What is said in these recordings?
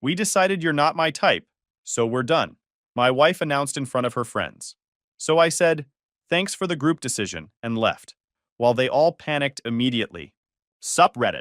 We decided you're not my type, so we're done, my wife announced in front of her friends. So I said, thanks for the group decision, and left, while they all panicked immediately. Sup Reddit.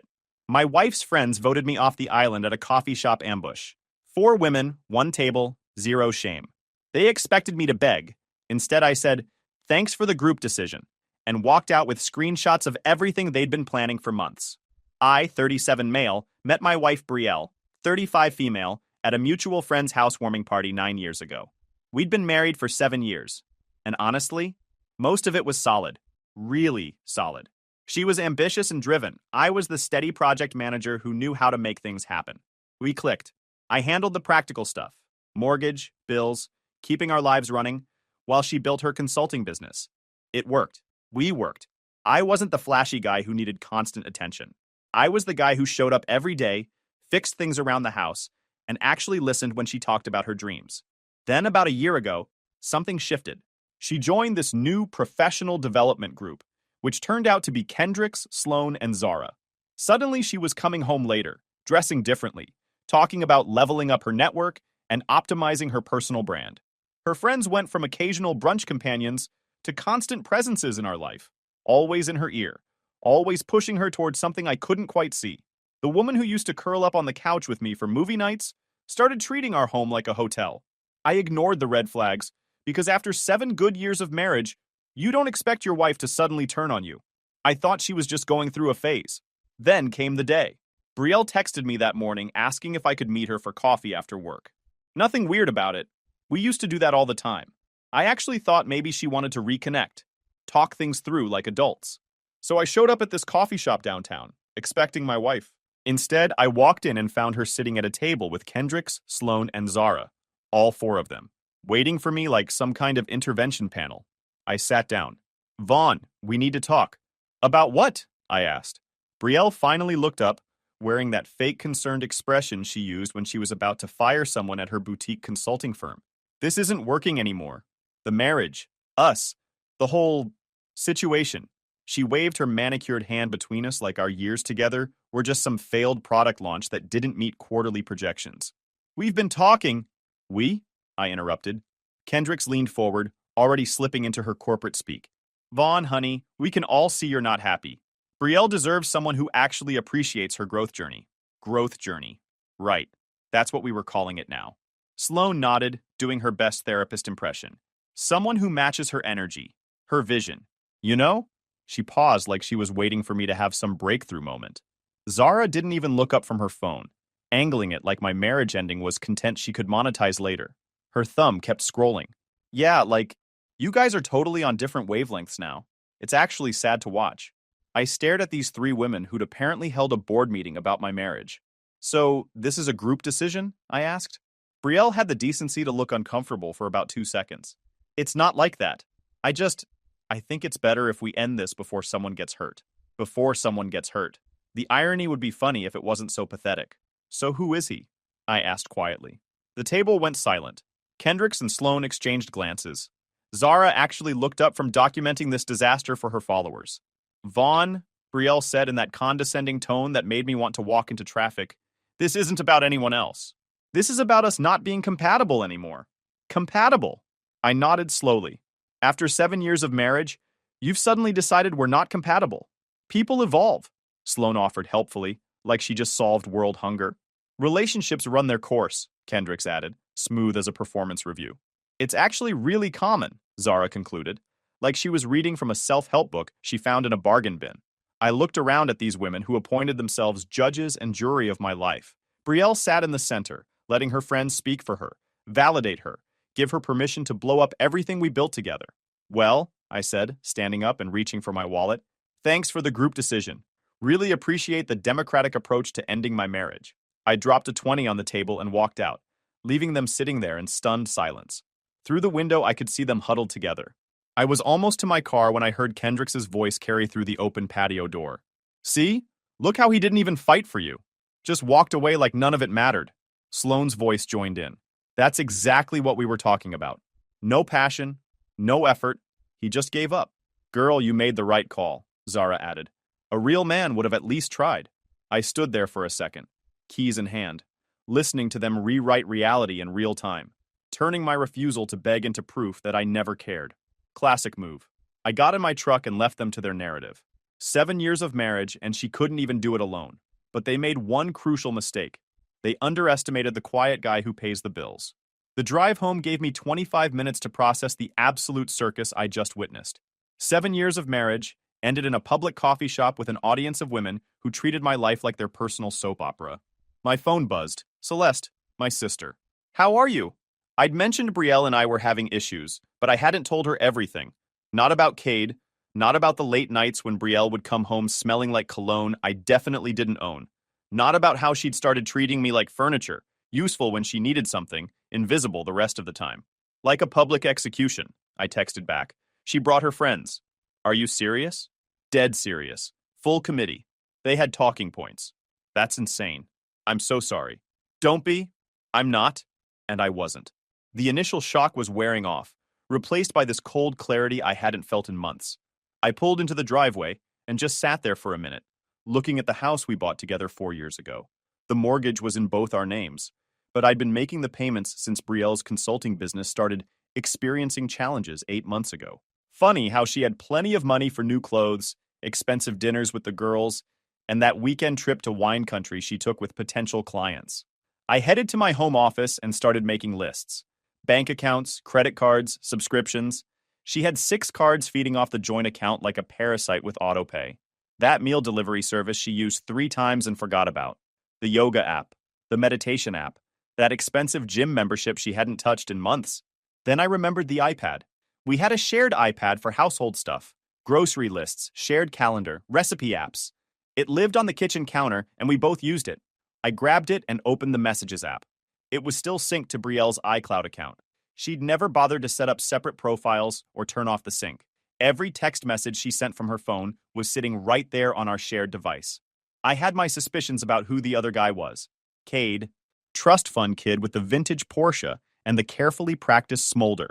My wife's friends voted me off the island at a coffee shop ambush. 4 women, 1 table, 0 shame. They expected me to beg. Instead, I said, thanks for the group decision, and walked out with screenshots of everything they'd been planning for months. I, 37 male, met my wife Brielle, 35 female, at a mutual friend's housewarming party 9 years ago. We'd been married for 7 years, and honestly, most of it was solid. Really solid. She was ambitious and driven. I was the steady project manager who knew how to make things happen. We clicked. I handled the practical stuff, mortgage, bills, keeping our lives running, while she built her consulting business. It worked. We worked. I wasn't the flashy guy who needed constant attention. I was the guy who showed up every day, fixed things around the house, and actually listened when she talked about her dreams. Then, about a year ago, something shifted. She joined this new professional development group, which turned out to be Kendricks, Sloan, and Zara. Suddenly, she was coming home later, dressing differently, talking about leveling up her network and optimizing her personal brand. Her friends went from occasional brunch companions to constant presences in our life, always in her ear, always pushing her towards something I couldn't quite see. The woman who used to curl up on the couch with me for movie nights started treating our home like a hotel. I ignored the red flags because after 7 good years of marriage, you don't expect your wife to suddenly turn on you. I thought she was just going through a phase. Then came the day. Brielle texted me that morning asking if I could meet her for coffee after work. Nothing weird about it. We used to do that all the time. I actually thought maybe she wanted to reconnect, talk things through like adults. So I showed up at this coffee shop downtown, expecting my wife. Instead, I walked in and found her sitting at a table with Kendricks, Sloan, and Zara, all 4 of them, waiting for me like some kind of intervention panel. I sat down. Vaughn, we need to talk. About what? I asked. Brielle finally looked up, wearing that fake concerned expression she used when she was about to fire someone at her boutique consulting firm. This isn't working anymore. The marriage, us, the whole situation. She waved her manicured hand between us like our years together were just some failed product launch that didn't meet quarterly projections. We've been talking. We? I interrupted. Kendricks leaned forward, already slipping into her corporate speak. Vaughn, honey, we can all see you're not happy. Brielle deserves someone who actually appreciates her growth journey. Growth journey. Right. That's what we were calling it now. Sloan nodded, doing her best therapist impression. Someone who matches her energy, her vision. You know? She paused like she was waiting for me to have some breakthrough moment. Zara didn't even look up from her phone, angling it like my marriage ending was content she could monetize later. Her thumb kept scrolling. Yeah, like, you guys are totally on different wavelengths now. It's actually sad to watch. I stared at these 3 women who'd apparently held a board meeting about my marriage. So, this is a group decision? I asked. Brielle had the decency to look uncomfortable for about 2 seconds. It's not like that. I think it's better if we end this before someone gets hurt. Before someone gets hurt. The irony would be funny if it wasn't so pathetic. So who is he? I asked quietly. The table went silent. Kendricks and Sloan exchanged glances. Zara actually looked up from documenting this disaster for her followers. Vaughn, Brielle said in that condescending tone that made me want to walk into traffic, this isn't about anyone else. This is about us not being compatible anymore. Compatible. I nodded slowly. After 7 years of marriage, you've suddenly decided we're not compatible. People evolve, Sloan offered helpfully, like she just solved world hunger. Relationships run their course, Kendricks added, smooth as a performance review. It's actually really common, Zara concluded, like she was reading from a self-help book she found in a bargain bin. I looked around at these women who appointed themselves judges and jury of my life. Brielle sat in the center, letting her friends speak for her, validate her, give her permission to blow up everything we built together. Well, I said, standing up and reaching for my wallet, thanks for the group decision. Really appreciate the democratic approach to ending my marriage. I dropped a 20 on the table and walked out, leaving them sitting there in stunned silence. Through the window, I could see them huddled together. I was almost to my car when I heard Kendricks' voice carry through the open patio door. See? Look how he didn't even fight for you. Just walked away like none of it mattered. Sloane's voice joined in. That's exactly what we were talking about. No passion, no effort. He just gave up. Girl, you made the right call, Zara added. A real man would have at least tried. I stood there for a second, keys in hand, listening to them rewrite reality in real time, turning my refusal to beg into proof that I never cared. Classic move. I got in my truck and left them to their narrative. 7 years of marriage, and she couldn't even do it alone. But they made one crucial mistake. They underestimated the quiet guy who pays the bills. The drive home gave me 25 minutes to process the absolute circus I just witnessed. 7 years of marriage ended in a public coffee shop with an audience of women who treated my life like their personal soap opera. My phone buzzed. Celeste, my sister. How are you? I'd mentioned Brielle and I were having issues, but I hadn't told her everything. Not about Cade, not about the late nights when Brielle would come home smelling like cologne I definitely didn't own. Not about how she'd started treating me like furniture, useful when she needed something, invisible the rest of the time. Like a public execution, I texted back. She brought her friends. Are you serious? Dead serious. Full committee. They had talking points. That's insane. I'm so sorry. Don't be. I'm not. And I wasn't. The initial shock was wearing off, replaced by this cold clarity I hadn't felt in months. I pulled into the driveway and just sat there for a minute, looking at the house we bought together 4 years ago. The mortgage was in both our names, but I'd been making the payments since Brielle's consulting business started experiencing challenges 8 months ago. Funny how she had plenty of money for new clothes, expensive dinners with the girls, and that weekend trip to wine country she took with potential clients. I headed to my home office and started making lists. Bank accounts, credit cards, subscriptions. She had 6 cards feeding off the joint account like a parasite with autopay. That meal delivery service she used 3 times and forgot about. The yoga app, the meditation app, that expensive gym membership she hadn't touched in months. Then I remembered the iPad. We had a shared iPad for household stuff, grocery lists, shared calendar, recipe apps. It lived on the kitchen counter and we both used it. I grabbed it and opened the Messages app. It was still synced to Brielle's iCloud account. She'd never bothered to set up separate profiles or turn off the sync. Every text message she sent from her phone was sitting right there on our shared device. I had my suspicions about who the other guy was. Cade, trust fund kid with the vintage Porsche and the carefully practiced smolder.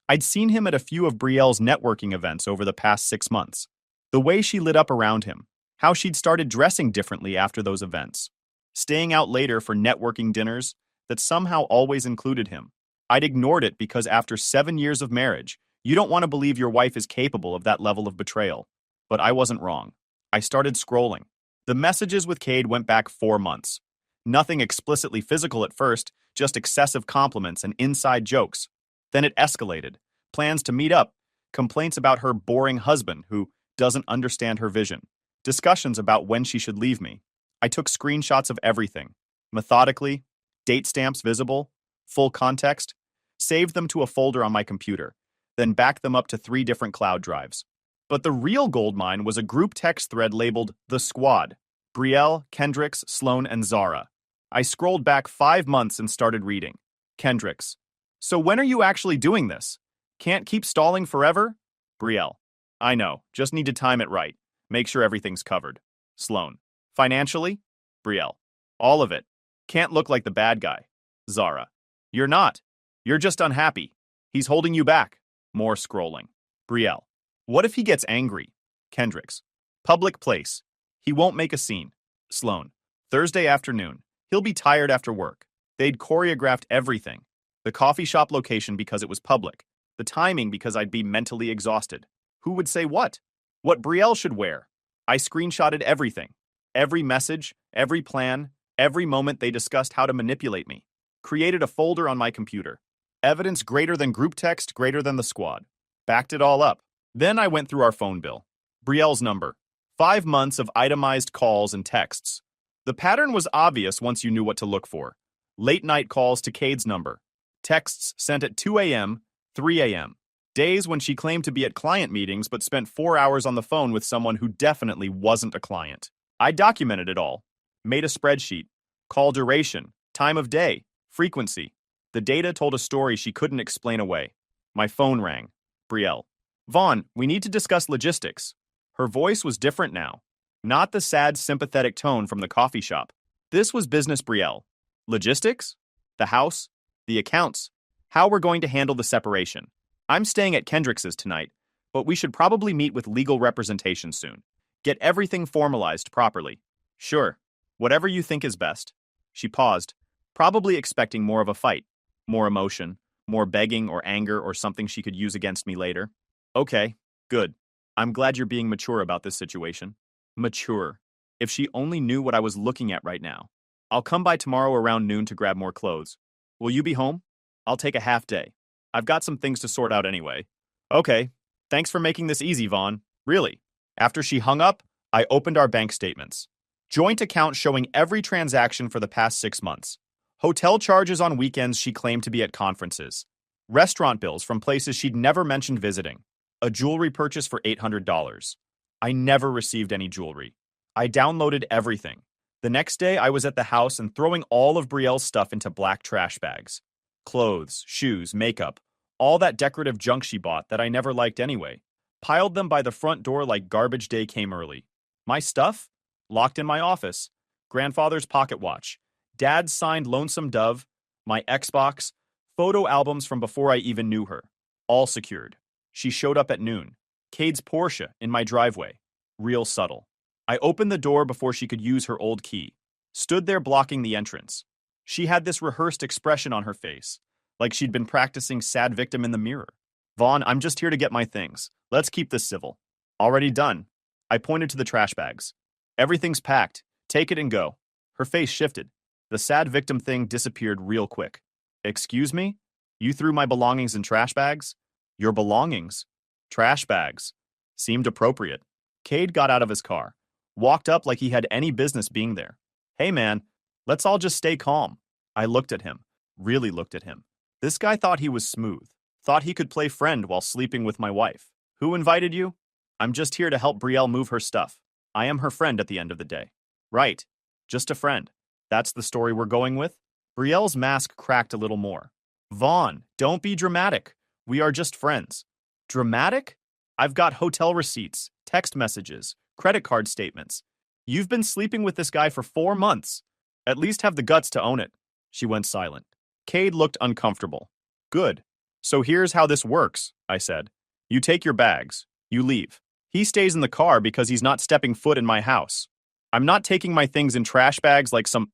I'd seen him at a few of Brielle's networking events over the past 6 months. The way she lit up around him, how she'd started dressing differently after those events. Staying out later for networking dinners that somehow always included him. I'd ignored it because after 7 years of marriage, you don't want to believe your wife is capable of that level of betrayal. But I wasn't wrong. I started scrolling. The messages with Cade went back 4 months. Nothing explicitly physical at first, just excessive compliments and inside jokes. Then it escalated. Plans to meet up, complaints about her boring husband who doesn't understand her vision, discussions about when she should leave me. I took screenshots of everything, methodically, date stamps visible, full context, saved them to a folder on my computer, then backed them up to 3 different cloud drives. But the real goldmine was a group text thread labeled The Squad, Brielle, Kendricks, Sloan, and Zara. I scrolled back 5 months and started reading. Kendricks. So when are you actually doing this? Can't keep stalling forever? Brielle. I know, just need to time it right. Make sure everything's covered. Sloan. Financially? Brielle. All of it. Can't look like the bad guy. Zara. You're not. You're just unhappy. He's holding you back. More scrolling. Brielle. What if he gets angry? Kendricks. Public place. He won't make a scene. Sloan. Thursday afternoon. He'll be tired after work. They'd choreographed everything. The coffee shop location because it was public. The timing because I'd be mentally exhausted. Who would say what? What Brielle should wear. I screenshotted everything. Every message, every plan, every moment they discussed how to manipulate me. Created a folder on my computer. Evidence greater than group text, greater than the squad. Backed it all up. Then I went through our phone bill. Brielle's number. 5 months of itemized calls and texts. The pattern was obvious once you knew what to look for. Late night calls to Cade's number. Texts sent at 2 a.m., 3 a.m. Days when she claimed to be at client meetings but spent 4 hours on the phone with someone who definitely wasn't a client. I documented it all. Made a spreadsheet. Call duration, time of day, frequency. The data told a story she couldn't explain away. My phone rang. Brielle. Vaughn, we need to discuss logistics. Her voice was different now. Not the sad, sympathetic tone from the coffee shop. This was business Brielle. Logistics? The house? The accounts? How we're going to handle the separation. I'm staying at Kendricks's tonight, but we should probably meet with legal representation soon. Get everything formalized properly. Sure. Whatever you think is best. She paused. probably expecting more of a fight, more emotion, more begging or anger or something she could use against me later. Okay, good. I'm glad you're being mature about this situation. Mature. If she only knew what I was looking at right now. I'll come by tomorrow around noon to grab more clothes. Will you be home? I'll take a half day. I've got some things to sort out anyway. Okay. Thanks for making this easy, Vaughn. Really. After she hung up, I opened our bank statements. Joint account showing every transaction for the past 6 months. Hotel charges on weekends she claimed to be at conferences. Restaurant bills from places she'd never mentioned visiting. A jewelry purchase for $800. I never received any jewelry. I downloaded everything. The next day, I was at the house and throwing all of Brielle's stuff into black trash bags. Clothes, shoes, makeup, all that decorative junk she bought that I never liked anyway. Piled them by the front door like garbage day came early. My stuff? Locked in my office. Grandfather's pocket watch. Dad's signed Lonesome Dove. My Xbox. Photo albums from before I even knew her. All secured. She showed up at noon. Cade's Porsche in my driveway. Real subtle. I opened the door before she could use her old key. Stood there blocking the entrance. She had this rehearsed expression on her face, like she'd been practicing sad victim in the mirror. Vaughn, I'm just here to get my things. Let's keep this civil. Already done. I pointed to the trash bags. Everything's packed. Take it and go. Her face shifted. The sad victim thing disappeared real quick. Excuse me? You threw my belongings in trash bags? Your belongings? Trash bags. Seemed appropriate. Cade got out of his car. Walked up like he had any business being there. Hey man, let's all just stay calm. I looked at him. Really looked at him. This guy thought he was smooth. Thought he could play friend while sleeping with my wife. Who invited you? I'm just here to help Brielle move her stuff. I am her friend at the end of the day. Right. Just a friend. That's the story we're going with? Brielle's mask cracked a little more. Vaughn, don't be dramatic. We are just friends. Dramatic? I've got hotel receipts, text messages, credit card statements. You've been sleeping with this guy for 4 months. At least have the guts to own it. She went silent. Cade looked uncomfortable. Good. So here's how this works, I said. You take your bags. You leave. He stays in the car because he's not stepping foot in my house. I'm not taking my things in trash bags like some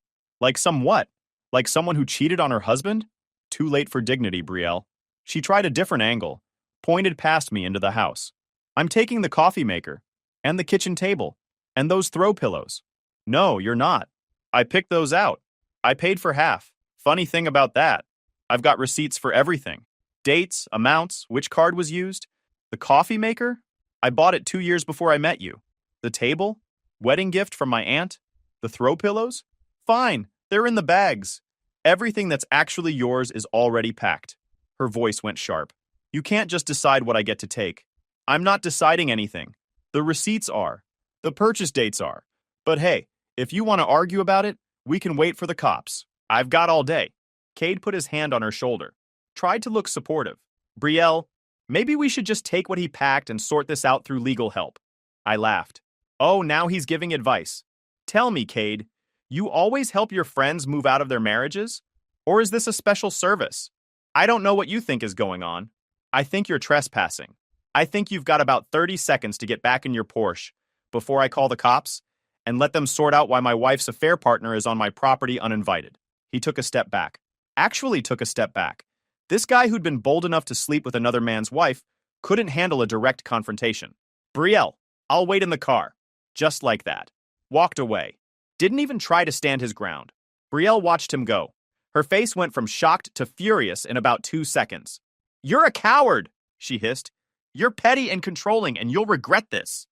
what? Like someone who cheated on her husband? Too late for dignity, Brielle. She tried a different angle, pointed past me into the house. I'm taking the coffee maker, and the kitchen table, and those throw pillows. No, you're not. I picked those out. I paid for half. Funny thing about that, I've got receipts for everything. Dates, amounts, which card was used. The coffee maker? I bought it 2 years before I met you. The table? Wedding gift from my aunt? The throw pillows? Fine, they're in the bags. Everything that's actually yours is already packed. Her voice went sharp. You can't just decide what I get to take. I'm not deciding anything. The receipts are. The purchase dates are. But hey, if you want to argue about it, we can wait for the cops. I've got all day. Cade put his hand on her shoulder. Tried to look supportive. Brielle, maybe we should just take what he packed and sort this out through legal help. I laughed. Oh, now he's giving advice. Tell me, Cade, you always help your friends move out of their marriages? Or is this a special service? I don't know what you think is going on. I think you're trespassing. I think you've got about 30 seconds to get back in your Porsche before I call the cops and let them sort out why my wife's affair partner is on my property uninvited. He took a step back. Actually took a step back. This guy who'd been bold enough to sleep with another man's wife couldn't handle a direct confrontation. Brielle, I'll wait in the car. Just like that. Walked away. Didn't even try to stand his ground. Brielle watched him go. Her face went from shocked to furious in about 2 seconds. You're a coward, she hissed. You're petty and controlling, and you'll regret this.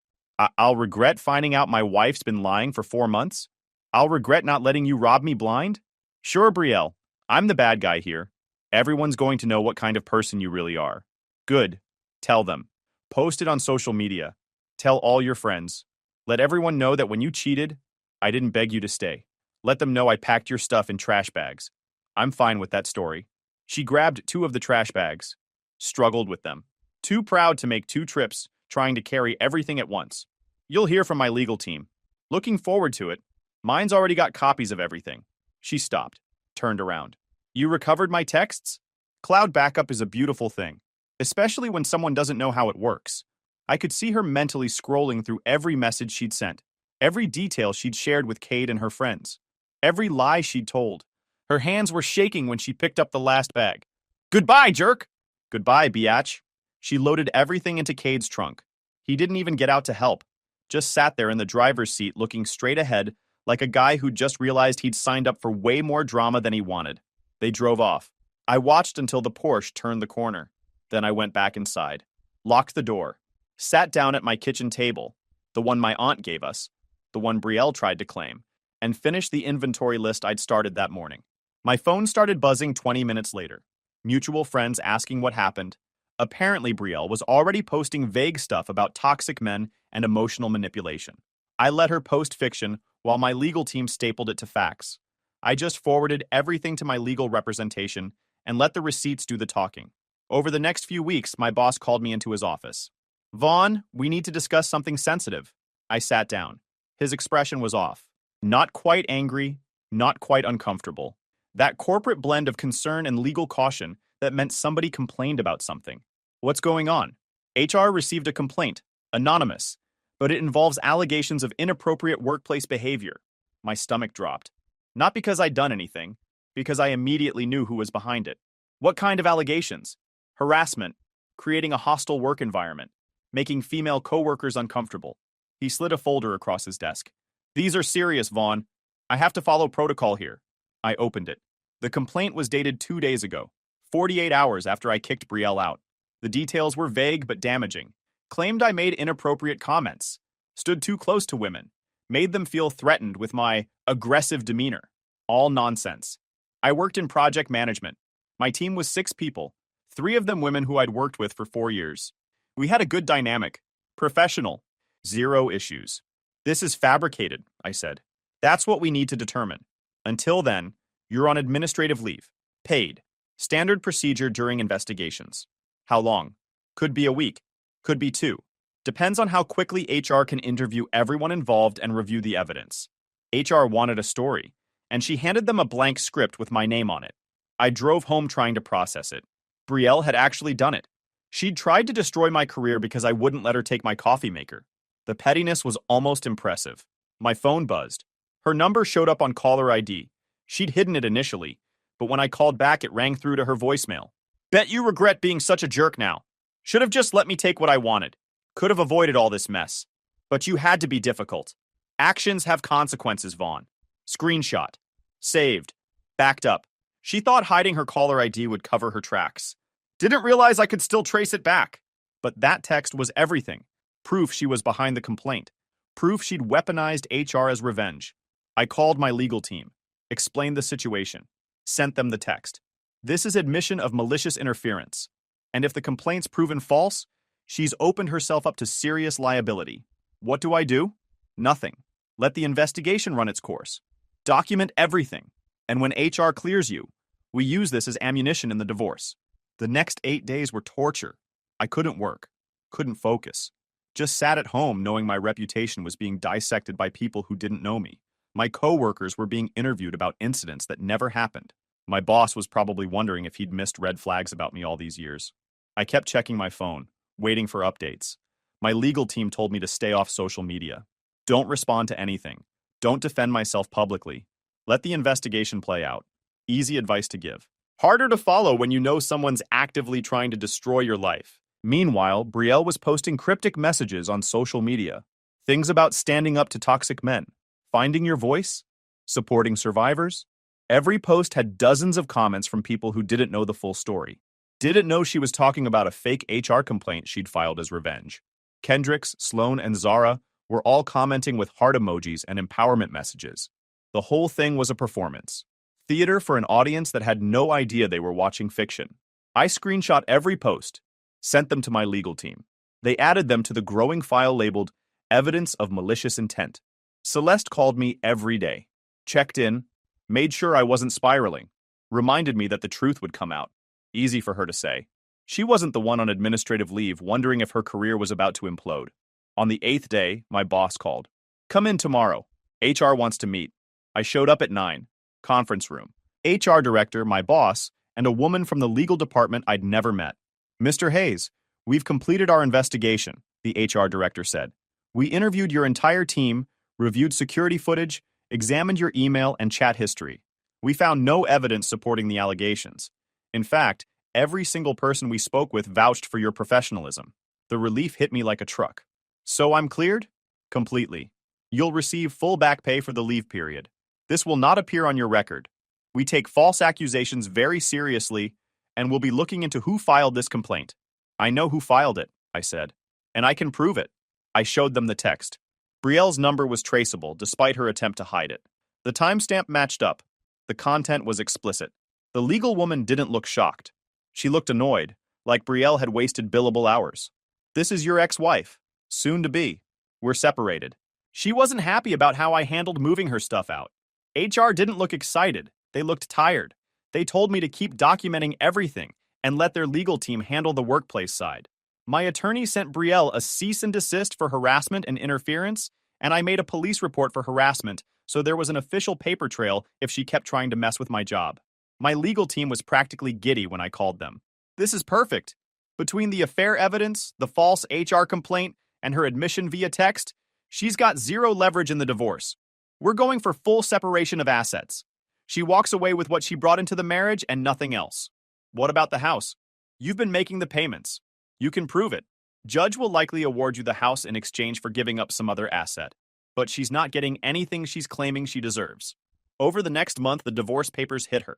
I'll regret finding out my wife's been lying for 4 months? I'll regret not letting you rob me blind? Sure, Brielle, I'm the bad guy here. Everyone's going to know what kind of person you really are. Good. Tell them. Post it on social media. Tell all your friends. Let everyone know that when you cheated, I didn't beg you to stay. Let them know I packed your stuff in trash bags. I'm fine with that story. She grabbed 2 of the trash bags. Struggled with them. Too proud to make 2 trips, trying to carry everything at once. You'll hear from my legal team. Looking forward to it. Mine's already got copies of everything. She stopped. Turned around. You recovered my texts? Cloud backup is a beautiful thing, especially when someone doesn't know how it works. I could see her mentally scrolling through every message she'd sent, every detail she'd shared with Cade and her friends, every lie she'd told. Her hands were shaking when she picked up the last bag. Goodbye, jerk! Goodbye, biatch. She loaded everything into Cade's trunk. He didn't even get out to help, just sat there in the driver's seat looking straight ahead like a guy who just realized he'd signed up for way more drama than he wanted. They drove off. I watched until the Porsche turned the corner. Then I went back inside, locked the door, sat down at my kitchen table, the one my aunt gave us, the one Brielle tried to claim, and finished the inventory list I'd started that morning. My phone started buzzing 20 minutes later. Mutual friends asking what happened. Apparently, Brielle was already posting vague stuff about toxic men and emotional manipulation. I let her post fiction while my legal team stapled it to facts. I just forwarded everything to my legal representation and let the receipts do the talking. Over the next few weeks, my boss called me into his office. Vaughn, we need to discuss something sensitive. I sat down. His expression was off. Not quite angry, not quite uncomfortable. That corporate blend of concern and legal caution that meant somebody complained about something. What's going on? HR received a complaint, anonymous, but it involves allegations of inappropriate workplace behavior. My stomach dropped. Not because I'd done anything, because I immediately knew who was behind it. What kind of allegations? Harassment, creating a hostile work environment, making female coworkers uncomfortable. He slid a folder across his desk. These are serious, Vaughn. I have to follow protocol here. I opened it. The complaint was dated 2 days ago, 48 hours after I kicked Brielle out. The details were vague but damaging. Claimed I made inappropriate comments, stood too close to women, made them feel threatened with my aggressive demeanor. All nonsense. I worked in project management. My team was 6 people, 3 of them women who I'd worked with for 4 years. We had a good dynamic. Professional. 0 issues. This is fabricated, I said. That's what we need to determine. Until then, you're on administrative leave. Paid. Standard procedure during investigations. How long? Could be a week. Could be 2. Depends on how quickly HR can interview everyone involved and review the evidence. HR wanted a story, and she handed them a blank script with my name on it. I drove home trying to process it. Brielle had actually done it. She'd tried to destroy my career because I wouldn't let her take my coffee maker. The pettiness was almost impressive. My phone buzzed. Her number showed up on caller ID. She'd hidden it initially, but when I called back, it rang through to her voicemail. Bet you regret being such a jerk now. Should have just let me take what I wanted. Could have avoided all this mess. But you had to be difficult. Actions have consequences, Vaughn. Screenshot. Saved. Backed up. She thought hiding her caller ID would cover her tracks. Didn't realize I could still trace it back. But that text was everything. Proof she was behind the complaint. Proof she'd weaponized HR as revenge. I called my legal team. Explained the situation. Sent them the text. This is admission of malicious interference. And if the complaint's proven false, she's opened herself up to serious liability. What do? Nothing. Let the investigation run its course. Document everything. And when HR clears you, we use this as ammunition in the divorce. The next 8 days were torture. I couldn't work. Couldn't focus. Just sat at home knowing my reputation was being dissected by people who didn't know me. My coworkers were being interviewed about incidents that never happened. My boss was probably wondering if he'd missed red flags about me all these years. I kept checking my phone, waiting for updates. My legal team told me to stay off social media. Don't respond to anything. Don't defend myself publicly. Let the investigation play out. Easy advice to give. Harder to follow when you know someone's actively trying to destroy your life. Meanwhile, Brielle was posting cryptic messages on social media. Things about standing up to toxic men, finding your voice, supporting survivors. Every post had dozens of comments from people who didn't know the full story. Didn't know she was talking about a fake HR complaint she'd filed as revenge. Kendricks, Sloan, and Zara were all commenting with heart emojis and empowerment messages. The whole thing was a performance. Theater for an audience that had no idea they were watching fiction. I screenshot every post, sent them to my legal team. They added them to the growing file labeled Evidence of Malicious Intent. Celeste called me every day, checked in, made sure I wasn't spiraling, reminded me that the truth would come out. Easy for her to say. She wasn't the one on administrative leave wondering if her career was about to implode. On the 8th day, my boss called. Come in tomorrow. HR wants to meet. I showed up at 9. Conference room. HR director, my boss, and a woman from the legal department I'd never met. Mr. Hayes, we've completed our investigation, the HR director said. We interviewed your entire team, reviewed security footage, examined your email and chat history. We found no evidence supporting the allegations. In fact, every single person we spoke with vouched for your professionalism. The relief hit me like a truck. So I'm cleared? Completely. You'll receive full back pay for the leave period. This will not appear on your record. We take false accusations very seriously and will be looking into who filed this complaint. I know who filed it, I said, and I can prove it. I showed them the text. Brielle's number was traceable despite her attempt to hide it. The timestamp matched up. The content was explicit. The legal woman didn't look shocked. She looked annoyed, like Brielle had wasted billable hours. This is your ex-wife, soon to be. We're separated. She wasn't happy about how I handled moving her stuff out. HR didn't look excited. They looked tired. They told me to keep documenting everything and let their legal team handle the workplace side. My attorney sent Brielle a cease and desist for harassment and interference, and I made a police report for harassment, so there was an official paper trail if she kept trying to mess with my job. My legal team was practically giddy when I called them. This is perfect. Between the affair evidence, the false HR complaint, and her admission via text, she's got zero leverage in the divorce. We're going for full separation of assets. She walks away with what she brought into the marriage and nothing else. What about the house? You've been making the payments. You can prove it. Judge will likely award you the house in exchange for giving up some other asset. But she's not getting anything she's claiming she deserves. Over the next month, the divorce papers hit her.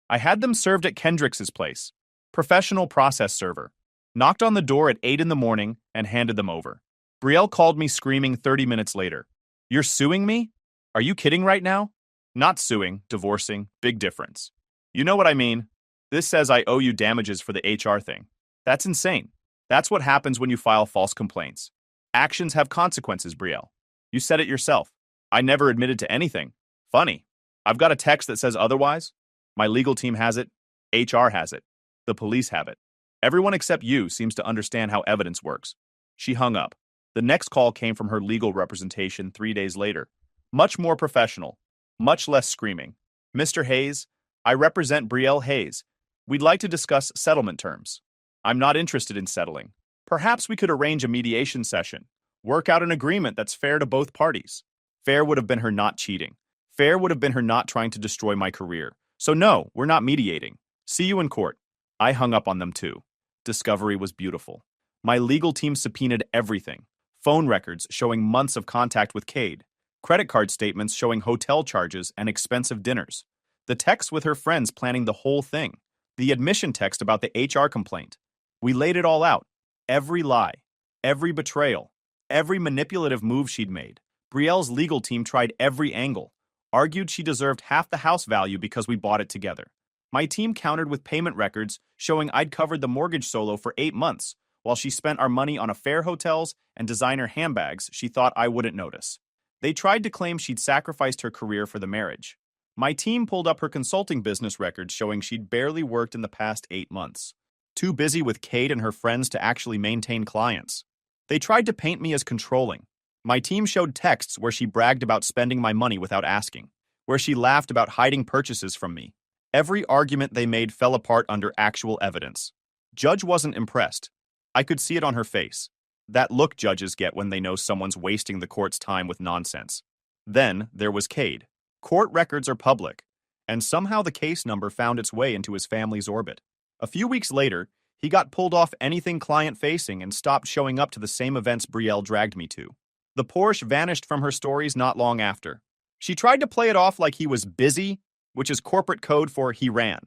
I had them served at Kendricks's place. Professional process server. Knocked on the door at 8 in the morning and handed them over. Brielle called me screaming 30 minutes later. You're suing me? Are you kidding right now? Not suing, divorcing, big difference. You know what I mean? This says I owe you damages for the HR thing. That's insane. That's what happens when you file false complaints. Actions have consequences, Brielle. You said it yourself. I never admitted to anything. Funny. I've got a text that says otherwise. My legal team has it. HR has it. The police have it. Everyone except you seems to understand how evidence works. She hung up. The next call came from her legal representation 3 days later. Much more professional. Much less screaming. Mr. Hayes, I represent Brielle Hayes. We'd like to discuss settlement terms. I'm not interested in settling. Perhaps we could arrange a mediation session. Work out an agreement that's fair to both parties. Fair would have been her not cheating. Fair would have been her not trying to destroy my career. So no, we're not mediating. See you in court. I hung up on them too. Discovery was beautiful. My legal team subpoenaed everything. Phone records showing months of contact with Cade. Credit card statements showing hotel charges and expensive dinners. The text with her friends planning the whole thing. The admission text about the HR complaint. We laid it all out. Every lie. Every betrayal. Every manipulative move she'd made. Brielle's legal team tried every angle. Argued she deserved half the house value because we bought it together. My team countered with payment records showing I'd covered the mortgage solo for 8 months, while she spent our money on affair hotels and designer handbags she thought I wouldn't notice. They tried to claim she'd sacrificed her career for the marriage. My team pulled up her consulting business records showing she'd barely worked in the past 8 months. Too busy with Kate and her friends to actually maintain clients. They tried to paint me as controlling. My team showed texts where she bragged about spending my money without asking, where she laughed about hiding purchases from me. Every argument they made fell apart under actual evidence. Judge wasn't impressed. I could see it on her face. That look judges get when they know someone's wasting the court's time with nonsense. Then there was Cade. Court records are public, and somehow the case number found its way into his family's orbit. A few weeks later, he got pulled off anything client-facing and stopped showing up to the same events Brielle dragged me to. The Porsche vanished from her stories not long after. She tried to play it off like he was busy, which is corporate code for he ran.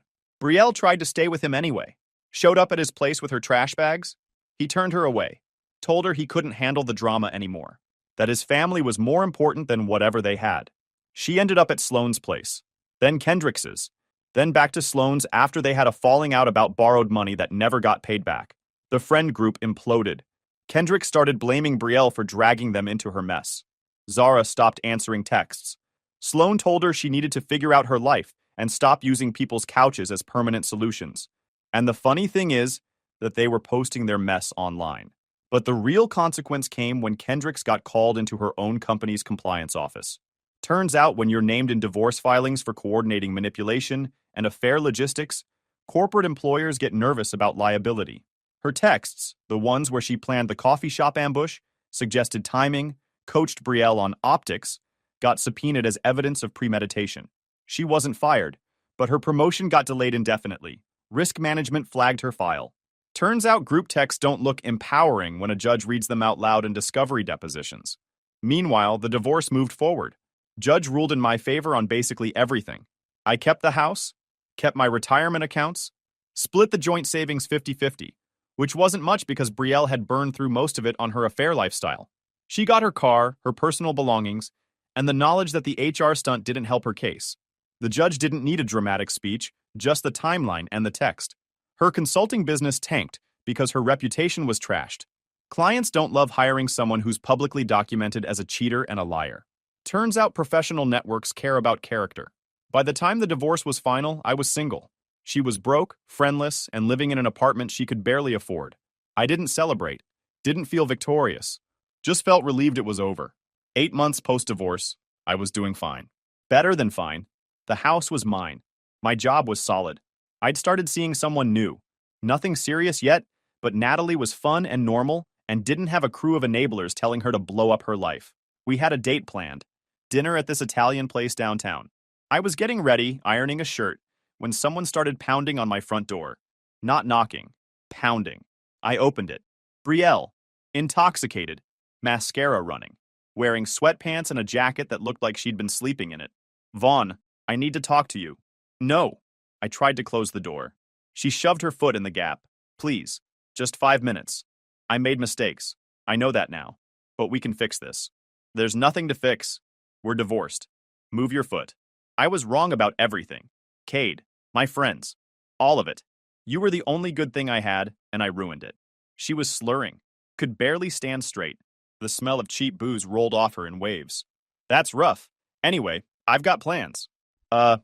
Brielle tried to stay with him anyway. Showed up at his place with her trash bags. He turned her away. Told her he couldn't handle the drama anymore. That his family was more important than whatever they had. She ended up at Sloane's place. Then Kendricks's. Then back to Sloane's after they had a falling out about borrowed money that never got paid back. The friend group imploded. Kendrick started blaming Brielle for dragging them into her mess. Zara stopped answering texts. Sloane told her she needed to figure out her life and stop using people's couches as permanent solutions. And the funny thing is that they were posting their mess online. But the real consequence came when Kendricks got called into her own company's compliance office. Turns out when you're named in divorce filings for coordinating manipulation and affair logistics, corporate employers get nervous about liability. Her texts, the ones where she planned the coffee shop ambush, suggested timing, coached Brielle on optics, got subpoenaed as evidence of premeditation. She wasn't fired, but her promotion got delayed indefinitely. Risk management flagged her file. Turns out group texts don't look empowering when a judge reads them out loud in discovery depositions. Meanwhile, the divorce moved forward. Judge ruled in my favor on basically everything. I kept the house, kept my retirement accounts, split the joint savings 50-50, which wasn't much because Brielle had burned through most of it on her affair lifestyle. She got her car, her personal belongings, and the knowledge that the HR stunt didn't help her case. The judge didn't need a dramatic speech, just the timeline and the text. Her consulting business tanked because her reputation was trashed. Clients don't love hiring someone who's publicly documented as a cheater and a liar. Turns out professional networks care about character. By the time the divorce was final, I was single. She was broke, friendless, and living in an apartment she could barely afford. I didn't celebrate, didn't feel victorious, just felt relieved it was over. 8 months post-divorce, I was doing fine. Better than fine. The house was mine. My job was solid. I'd started seeing someone new. Nothing serious yet, but Natalie was fun and normal and didn't have a crew of enablers telling her to blow up her life. We had a date planned. Dinner at this Italian place downtown. I was getting ready, ironing a shirt, when someone started pounding on my front door. Not knocking. Pounding. I opened it. Brielle. Intoxicated. Mascara running. Wearing sweatpants and a jacket that looked like she'd been sleeping in it. Vaughn, I need to talk to you. No. I tried to close the door. She shoved her foot in the gap. Please. Just 5 minutes. I made mistakes. I know that now. But we can fix this. There's nothing to fix. We're divorced. Move your foot. I was wrong about everything. Cade, my friends. All of it. You were the only good thing I had, and I ruined it. She was slurring. Could barely stand straight. The smell of cheap booze rolled off her in waves. That's rough. Anyway, I've got plans.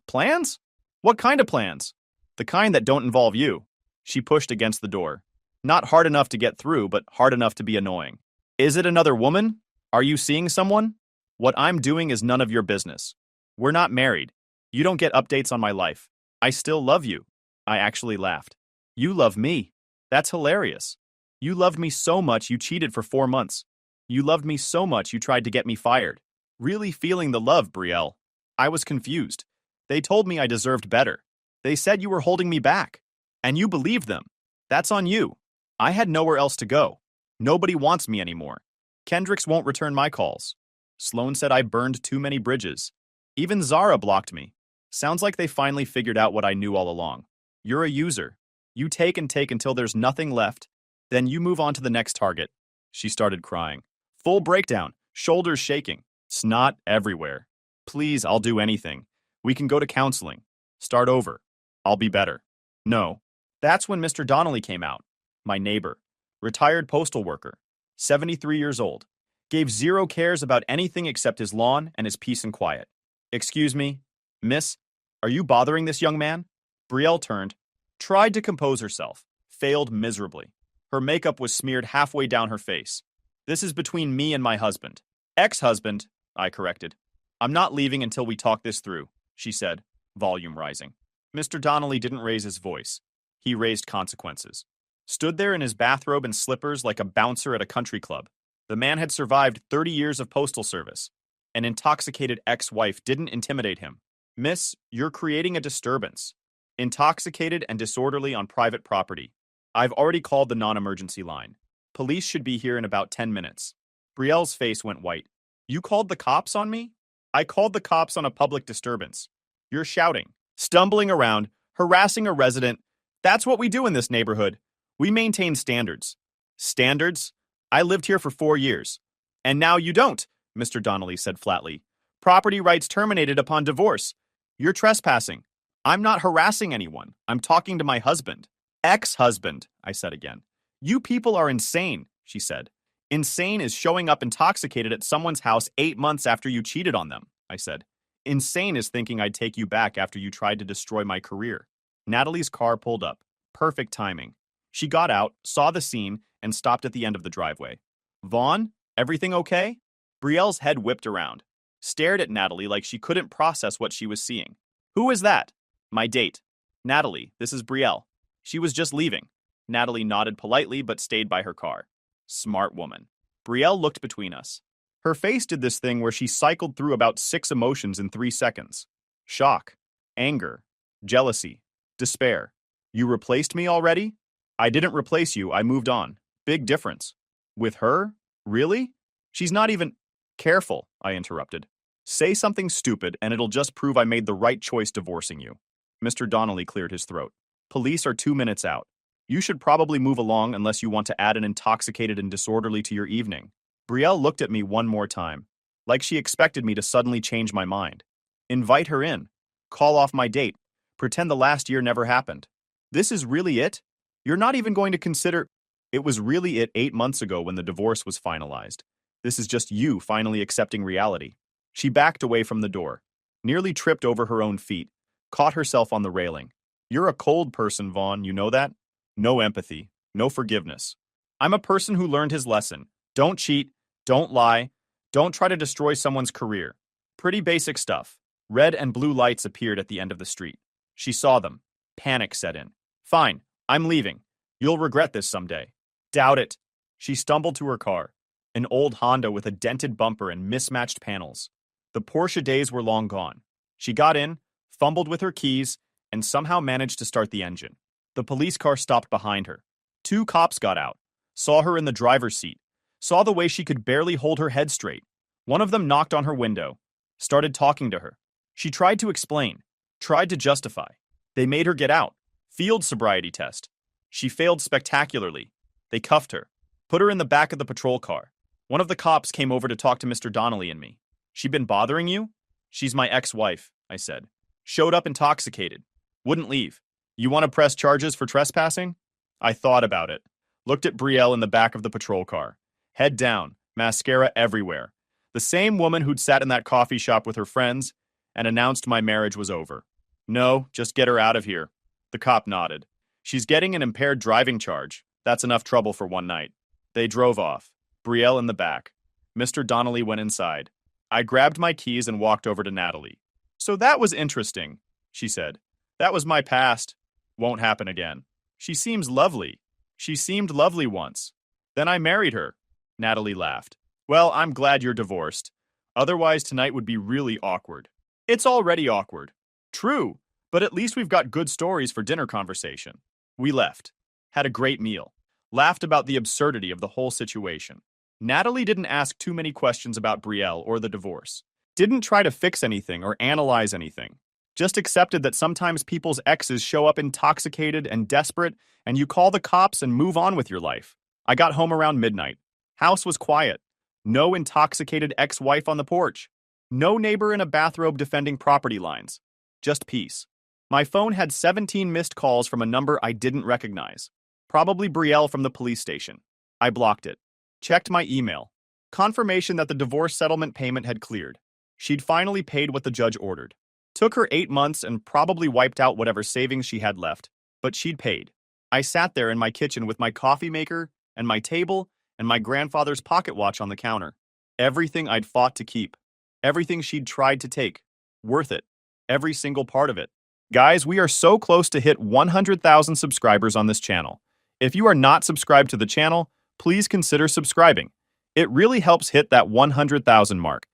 Plans? What kind of plans? The kind that don't involve you. She pushed against the door. Not hard enough to get through, but hard enough to be annoying. Is it another woman? Are you seeing someone? What I'm doing is none of your business. We're not married. You don't get updates on my life. I still love you. I actually laughed. You love me. That's hilarious. You loved me so much you cheated for 4 months. You loved me so much you tried to get me fired. Really feeling the love, Brielle. I was confused. They told me I deserved better. They said you were holding me back. And you believed them. That's on you. I had nowhere else to go. Nobody wants me anymore. Kendricks won't return my calls. Sloan said I burned too many bridges. Even Zara blocked me. Sounds like they finally figured out what I knew all along. You're a user. You take and take until there's nothing left. Then you move on to the next target. She started crying. Full breakdown. Shoulders shaking. Snot everywhere. Please, I'll do anything. We can go to counseling. Start over. I'll be better. No. That's when Mr. Donnelly came out. My neighbor. Retired postal worker. 73 years old. Gave zero cares about anything except his lawn and his peace and quiet. Excuse me, miss, are you bothering this young man? Brielle turned, tried to compose herself, failed miserably. Her makeup was smeared halfway down her face. This is between me and my husband. Ex-husband, I corrected. I'm not leaving until we talk this through, she said, volume rising. Mr. Donnelly didn't raise his voice. He raised consequences. Stood there in his bathrobe and slippers like a bouncer at a country club. The man had survived 30 years of postal service. An intoxicated ex-wife didn't intimidate him. Miss, you're creating a disturbance. Intoxicated and disorderly on private property. I've already called the non-emergency line. Police should be here in about 10 minutes. Brielle's face went white. You called the cops on me? I called the cops on a public disturbance. You're shouting, stumbling around, harassing a resident. That's what we do in this neighborhood. We maintain standards. Standards? I lived here for 4 years. And now you don't, Mr. Donnelly said flatly. Property rights terminated upon divorce. You're trespassing. I'm not harassing anyone. I'm talking to my husband. Ex-husband, I said again. You people are insane, she said. Insane is showing up intoxicated at someone's house 8 months after you cheated on them, I said. Insane is thinking I'd take you back after you tried to destroy my career. Natalie's car pulled up. Perfect timing. She got out, saw the scene, and stopped at the end of the driveway. Vaughn, everything okay? Brielle's head whipped around, stared at Natalie like she couldn't process what she was seeing. Who is that? My date. Natalie, this is Brielle. She was just leaving. Natalie nodded politely but stayed by her car. Smart woman. Brielle looked between us. Her face did this thing where she cycled through about 6 emotions in 3 seconds. Shock, anger, Jealousy. Despair. You replaced me already? I didn't replace you, I moved on. Big difference. With her? Really? She's not even— Careful, I interrupted. Say something stupid and it'll just prove I made the right choice divorcing you. Mr. Donnelly cleared his throat. Police are 2 minutes out. You should probably move along unless you want to add an intoxicated and disorderly to your evening. Brielle looked at me one more time, like she expected me to suddenly change my mind. Invite her in. Call off my date. Pretend the last year never happened. This is really it? You're not even going to consider— It was really it 8 months ago when the divorce was finalized. This is just you finally accepting reality. She backed away from the door, nearly tripped over her own feet, caught herself on the railing. You're a cold person, Vaughn, you know that? No empathy, no forgiveness. I'm a person who learned his lesson. Don't cheat, don't lie, don't try to destroy someone's career. Pretty basic stuff. Red and blue lights appeared at the end of the street. She saw them. Panic set in. Fine, I'm leaving. You'll regret this someday. Doubt it. She stumbled to her car, an old Honda with a dented bumper and mismatched panels. The Porsche days were long gone. She got in, fumbled with her keys, and somehow managed to start the engine. The police car stopped behind her. 2 cops got out, saw her in the driver's seat, saw the way she could barely hold her head straight. One of them knocked on her window, started talking to her. She tried to explain, tried to justify. They made her get out. Field sobriety test. She failed spectacularly. They cuffed her, put her in the back of the patrol car. One of the cops came over to talk to Mr. Donnelly and me. She been bothering you? She's my ex-wife, I said. Showed up intoxicated. Wouldn't leave. You want to press charges for trespassing? I thought about it. Looked at Brielle in the back of the patrol car. Head down, mascara everywhere. The same woman who'd sat in that coffee shop with her friends and announced my marriage was over. No, just get her out of here. The cop nodded. She's getting an impaired driving charge. That's enough trouble for one night. They drove off. Brielle in the back. Mr. Donnelly went inside. I grabbed my keys and walked over to Natalie. So that was interesting, she said. That was my past. Won't happen again. She seems lovely. She seemed lovely once. Then I married her. Natalie laughed. Well, I'm glad you're divorced. Otherwise, tonight would be really awkward. It's already awkward. True, but at least we've got good stories for dinner conversation. We left. Had a great meal. Laughed about the absurdity of the whole situation. Natalie didn't ask too many questions about Brielle or the divorce. Didn't try to fix anything or analyze anything. Just accepted that sometimes people's exes show up intoxicated and desperate, and you call the cops and move on with your life. I got home around midnight. House was quiet. No intoxicated ex-wife on the porch. No neighbor in a bathrobe defending property lines. Just peace. My phone had 17 missed calls from a number I didn't recognize. Probably Brielle from the police station. I blocked it. Checked my email. Confirmation that the divorce settlement payment had cleared. She'd finally paid what the judge ordered. Took her 8 months and probably wiped out whatever savings she had left, but she'd paid. I sat there in my kitchen with my coffee maker and my table and my grandfather's pocket watch on the counter. Everything I'd fought to keep. Everything she'd tried to take. Worth it. Every single part of it. Guys, we are so close to hit 100,000 subscribers on this channel. If you are not subscribed to the channel, please consider subscribing. It really helps hit that 100,000 mark.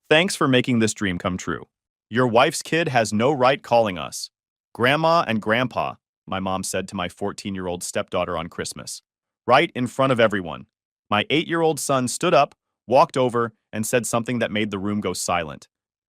Thanks for making this dream come true. Your wife's kid has no right calling us. Grandma and Grandpa, my mom said to my 14-year-old stepdaughter on Christmas. Right in front of everyone. My 8-year-old son stood up, walked over, and said something that made the room go silent.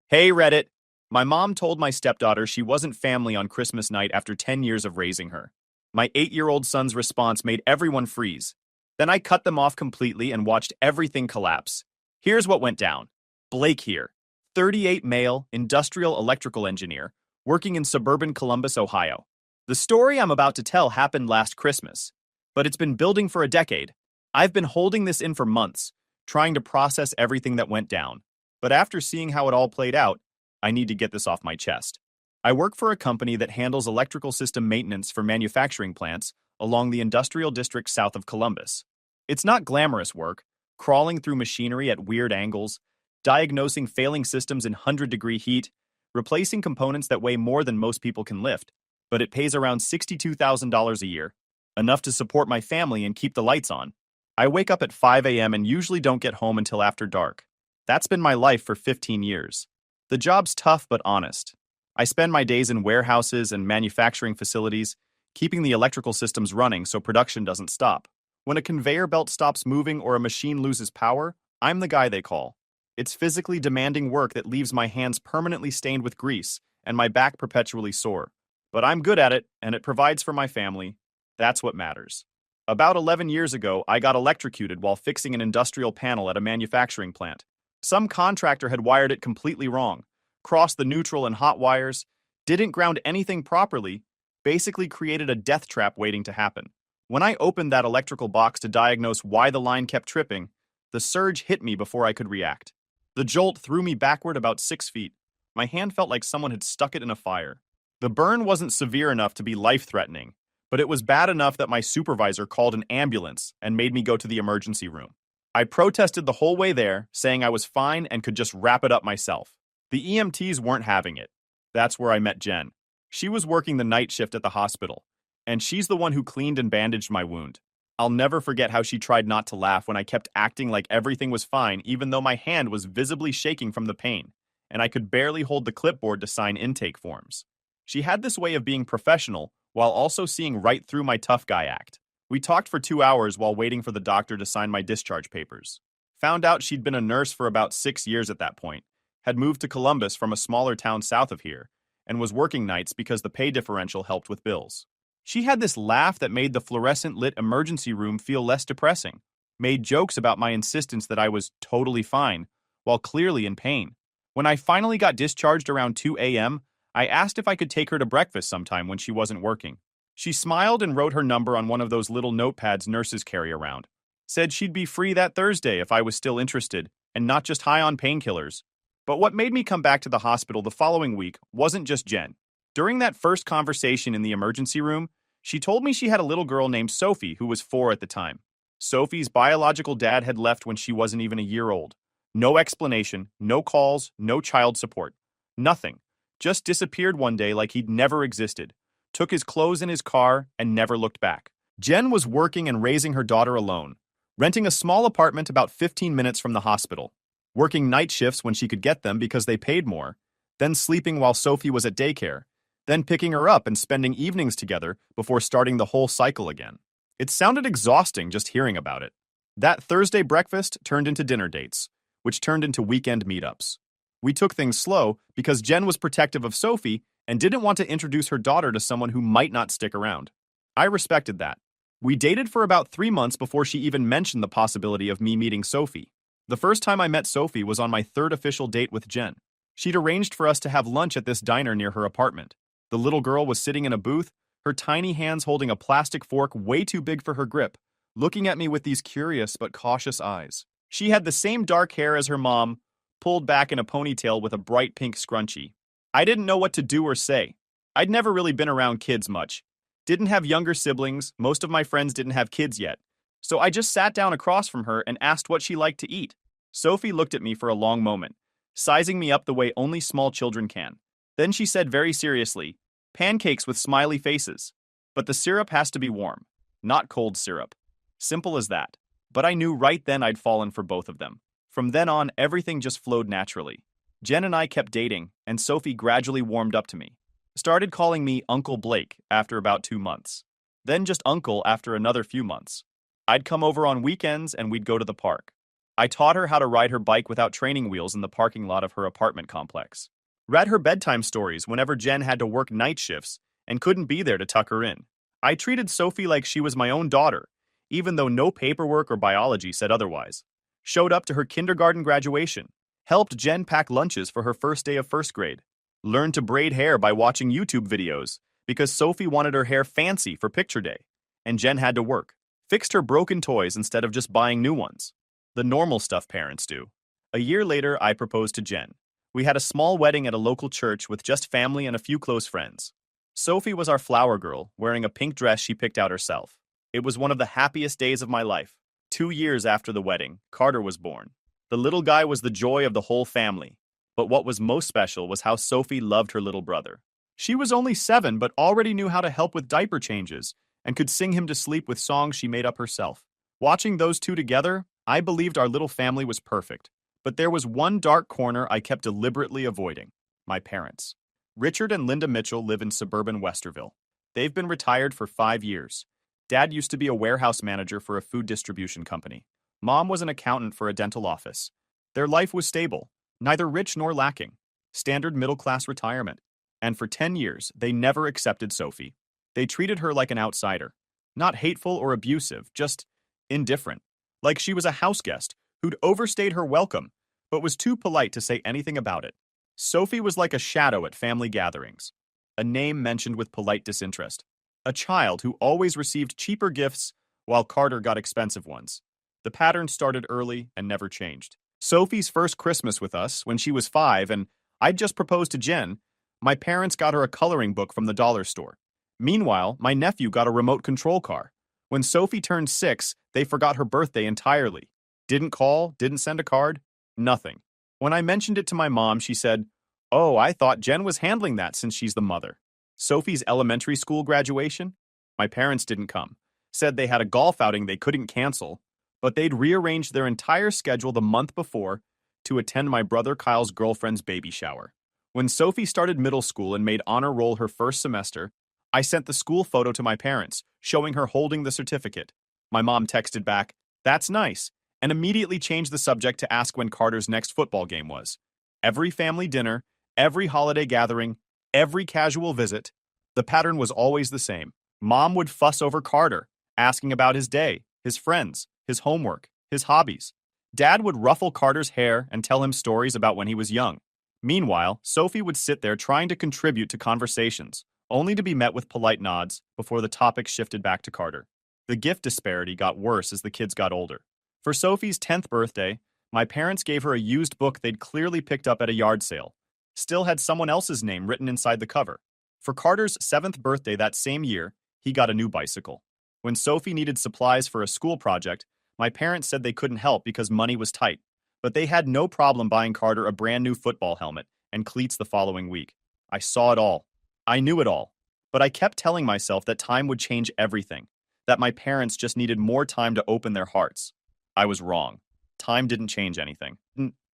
Hey, Reddit. My mom told my stepdaughter she wasn't family on Christmas night after 10 years of raising her. My 8-year-old son's response made everyone freeze. Then I cut them off completely and watched everything collapse. Here's what went down. Blake here, 38 male, industrial electrical engineer, working in suburban Columbus, Ohio. The story I'm about to tell happened last Christmas, but it's been building for a decade. I've been holding this in for months, trying to process everything that went down. But after seeing how it all played out, I need to get this off my chest. I work for a company that handles electrical system maintenance for manufacturing plants along the industrial district south of Columbus. It's not glamorous work, crawling through machinery at weird angles, diagnosing failing systems in 100-degree heat, replacing components that weigh more than most people can lift, but it pays around $62,000 a year, enough to support my family and keep the lights on. I wake up at 5 a.m. and usually don't get home until after dark. That's been my life for 15 years. The job's tough but honest. I spend my days in warehouses and manufacturing facilities, keeping the electrical systems running so production doesn't stop. When a conveyor belt stops moving or a machine loses power, I'm the guy they call. It's physically demanding work that leaves my hands permanently stained with grease and my back perpetually sore. But I'm good at it, and it provides for my family. That's what matters. About 11 years ago, I got electrocuted while fixing an industrial panel at a manufacturing plant. Some contractor had wired it completely wrong, crossed the neutral and hot wires, didn't ground anything properly, basically created a death trap waiting to happen. When I opened that electrical box to diagnose why the line kept tripping, the surge hit me before I could react. The jolt threw me backward about 6 feet. My hand felt like someone had stuck it in a fire. The burn wasn't severe enough to be life-threatening, but it was bad enough that my supervisor called an ambulance and made me go to the emergency room. I protested the whole way there, saying I was fine and could just wrap it up myself. The EMTs weren't having it. That's where I met Jen. She was working the night shift at the hospital, and she's the one who cleaned and bandaged my wound. I'll never forget how she tried not to laugh when I kept acting like everything was fine even though my hand was visibly shaking from the pain, and I could barely hold the clipboard to sign intake forms. She had this way of being professional while also seeing right through my tough guy act. We talked for 2 hours while waiting for the doctor to sign my discharge papers. Found out she'd been a nurse for about 6 years at that point, had moved to Columbus from a smaller town south of here, and was working nights because the pay differential helped with bills. She had this laugh that made the fluorescent-lit emergency room feel less depressing, made jokes about my insistence that I was totally fine, while clearly in pain. When I finally got discharged around 2 a.m., I asked if I could take her to breakfast sometime when she wasn't working. She smiled and wrote her number on one of those little notepads nurses carry around. Said she'd be free that Thursday if I was still interested, and not just high on painkillers. But what made me come back to the hospital the following week wasn't just Jen. During that first conversation in the emergency room, she told me she had a little girl named Sophie who was 4 at the time. Sophie's biological dad had left when she wasn't even a year old. No explanation, no calls, no child support. Nothing. Just disappeared one day like he'd never existed. Took his clothes in his car and never looked back. Jen was working and raising her daughter alone, renting a small apartment about 15 minutes from the hospital, working night shifts when she could get them because they paid more, then sleeping while Sophie was at daycare, then picking her up and spending evenings together before starting the whole cycle again. It sounded exhausting just hearing about it. That Thursday breakfast turned into dinner dates, which turned into weekend meetups. We took things slow because Jen was protective of Sophie and didn't want to introduce her daughter to someone who might not stick around. I respected that. We dated for about 3 months before she even mentioned the possibility of me meeting Sophie. The first time I met Sophie was on my 3rd official date with Jen. She'd arranged for us to have lunch at this diner near her apartment. The little girl was sitting in a booth, her tiny hands holding a plastic fork way too big for her grip, looking at me with these curious but cautious eyes. She had the same dark hair as her mom, pulled back in a ponytail with a bright pink scrunchie. I didn't know what to do or say. I'd never really been around kids much. Didn't have younger siblings, most of my friends didn't have kids yet. So I just sat down across from her and asked what she liked to eat. Sophie looked at me for a long moment, sizing me up the way only small children can. Then she said very seriously, "Pancakes with smiley faces. But the syrup has to be warm, not cold syrup." Simple as that. But I knew right then I'd fallen for both of them. From then on, everything just flowed naturally. Jen and I kept dating, and Sophie gradually warmed up to me. Started calling me Uncle Blake after about 2 months. Then just Uncle after another few months. I'd come over on weekends and we'd go to the park. I taught her how to ride her bike without training wheels in the parking lot of her apartment complex. Read her bedtime stories whenever Jen had to work night shifts and couldn't be there to tuck her in. I treated Sophie like she was my own daughter, even though no paperwork or biology said otherwise. Showed up to her kindergarten graduation. Helped Jen pack lunches for her first day of first grade. Learned to braid hair by watching YouTube videos because Sophie wanted her hair fancy for picture day, and Jen had to work. Fixed her broken toys instead of just buying new ones. The normal stuff parents do. A year later, I proposed to Jen. We had a small wedding at a local church with just family and a few close friends. Sophie was our flower girl, wearing a pink dress she picked out herself. It was one of the happiest days of my life. 2 years after the wedding, Carter was born. The little guy was the joy of the whole family. But what was most special was how Sophie loved her little brother. She was only 7 but already knew how to help with diaper changes and could sing him to sleep with songs she made up herself. Watching those two together, I believed our little family was perfect. But there was one dark corner I kept deliberately avoiding: my parents. Richard and Linda Mitchell live in suburban Westerville. They've been retired for 5 years. Dad used to be a warehouse manager for a food distribution company. Mom was an accountant for a dental office. Their life was stable, neither rich nor lacking. Standard middle-class retirement. And for 10 years, they never accepted Sophie. They treated her like an outsider. Not hateful or abusive, just indifferent. Like she was a house guest who'd overstayed her welcome, but was too polite to say anything about it. Sophie was like a shadow at family gatherings, a name mentioned with polite disinterest, a child who always received cheaper gifts while Carter got expensive ones. The pattern started early and never changed. Sophie's first Christmas with us, when she was 5 and I'd just proposed to Jen, my parents got her a coloring book from the dollar store. Meanwhile, my nephew got a remote control car. When Sophie turned 6, they forgot her birthday entirely. Didn't call, didn't send a card, nothing. When I mentioned it to my mom, she said, "Oh, I thought Jen was handling that since she's the mother." Sophie's elementary school graduation? My parents didn't come. Said they had a golf outing they couldn't cancel, but they'd rearranged their entire schedule the month before to attend my brother Kyle's girlfriend's baby shower. When Sophie started middle school and made honor roll her first semester, I sent the school photo to my parents, showing her holding the certificate. My mom texted back, "That's nice," and immediately changed the subject to ask when Carter's next football game was. Every family dinner, every holiday gathering, every casual visit, the pattern was always the same. Mom would fuss over Carter, asking about his day, his friends, his homework, his hobbies. Dad would ruffle Carter's hair and tell him stories about when he was young. Meanwhile, Sophie would sit there trying to contribute to conversations, only to be met with polite nods before the topic shifted back to Carter. The gift disparity got worse as the kids got older. For Sophie's 10th birthday, my parents gave her a used book they'd clearly picked up at a yard sale. Still had someone else's name written inside the cover. For Carter's 7th birthday that same year, he got a new bicycle. When Sophie needed supplies for a school project, my parents said they couldn't help because money was tight, but they had no problem buying Carter a brand new football helmet and cleats the following week. I saw it all. I knew it all. But I kept telling myself that time would change everything, that my parents just needed more time to open their hearts. I was wrong. Time didn't change anything.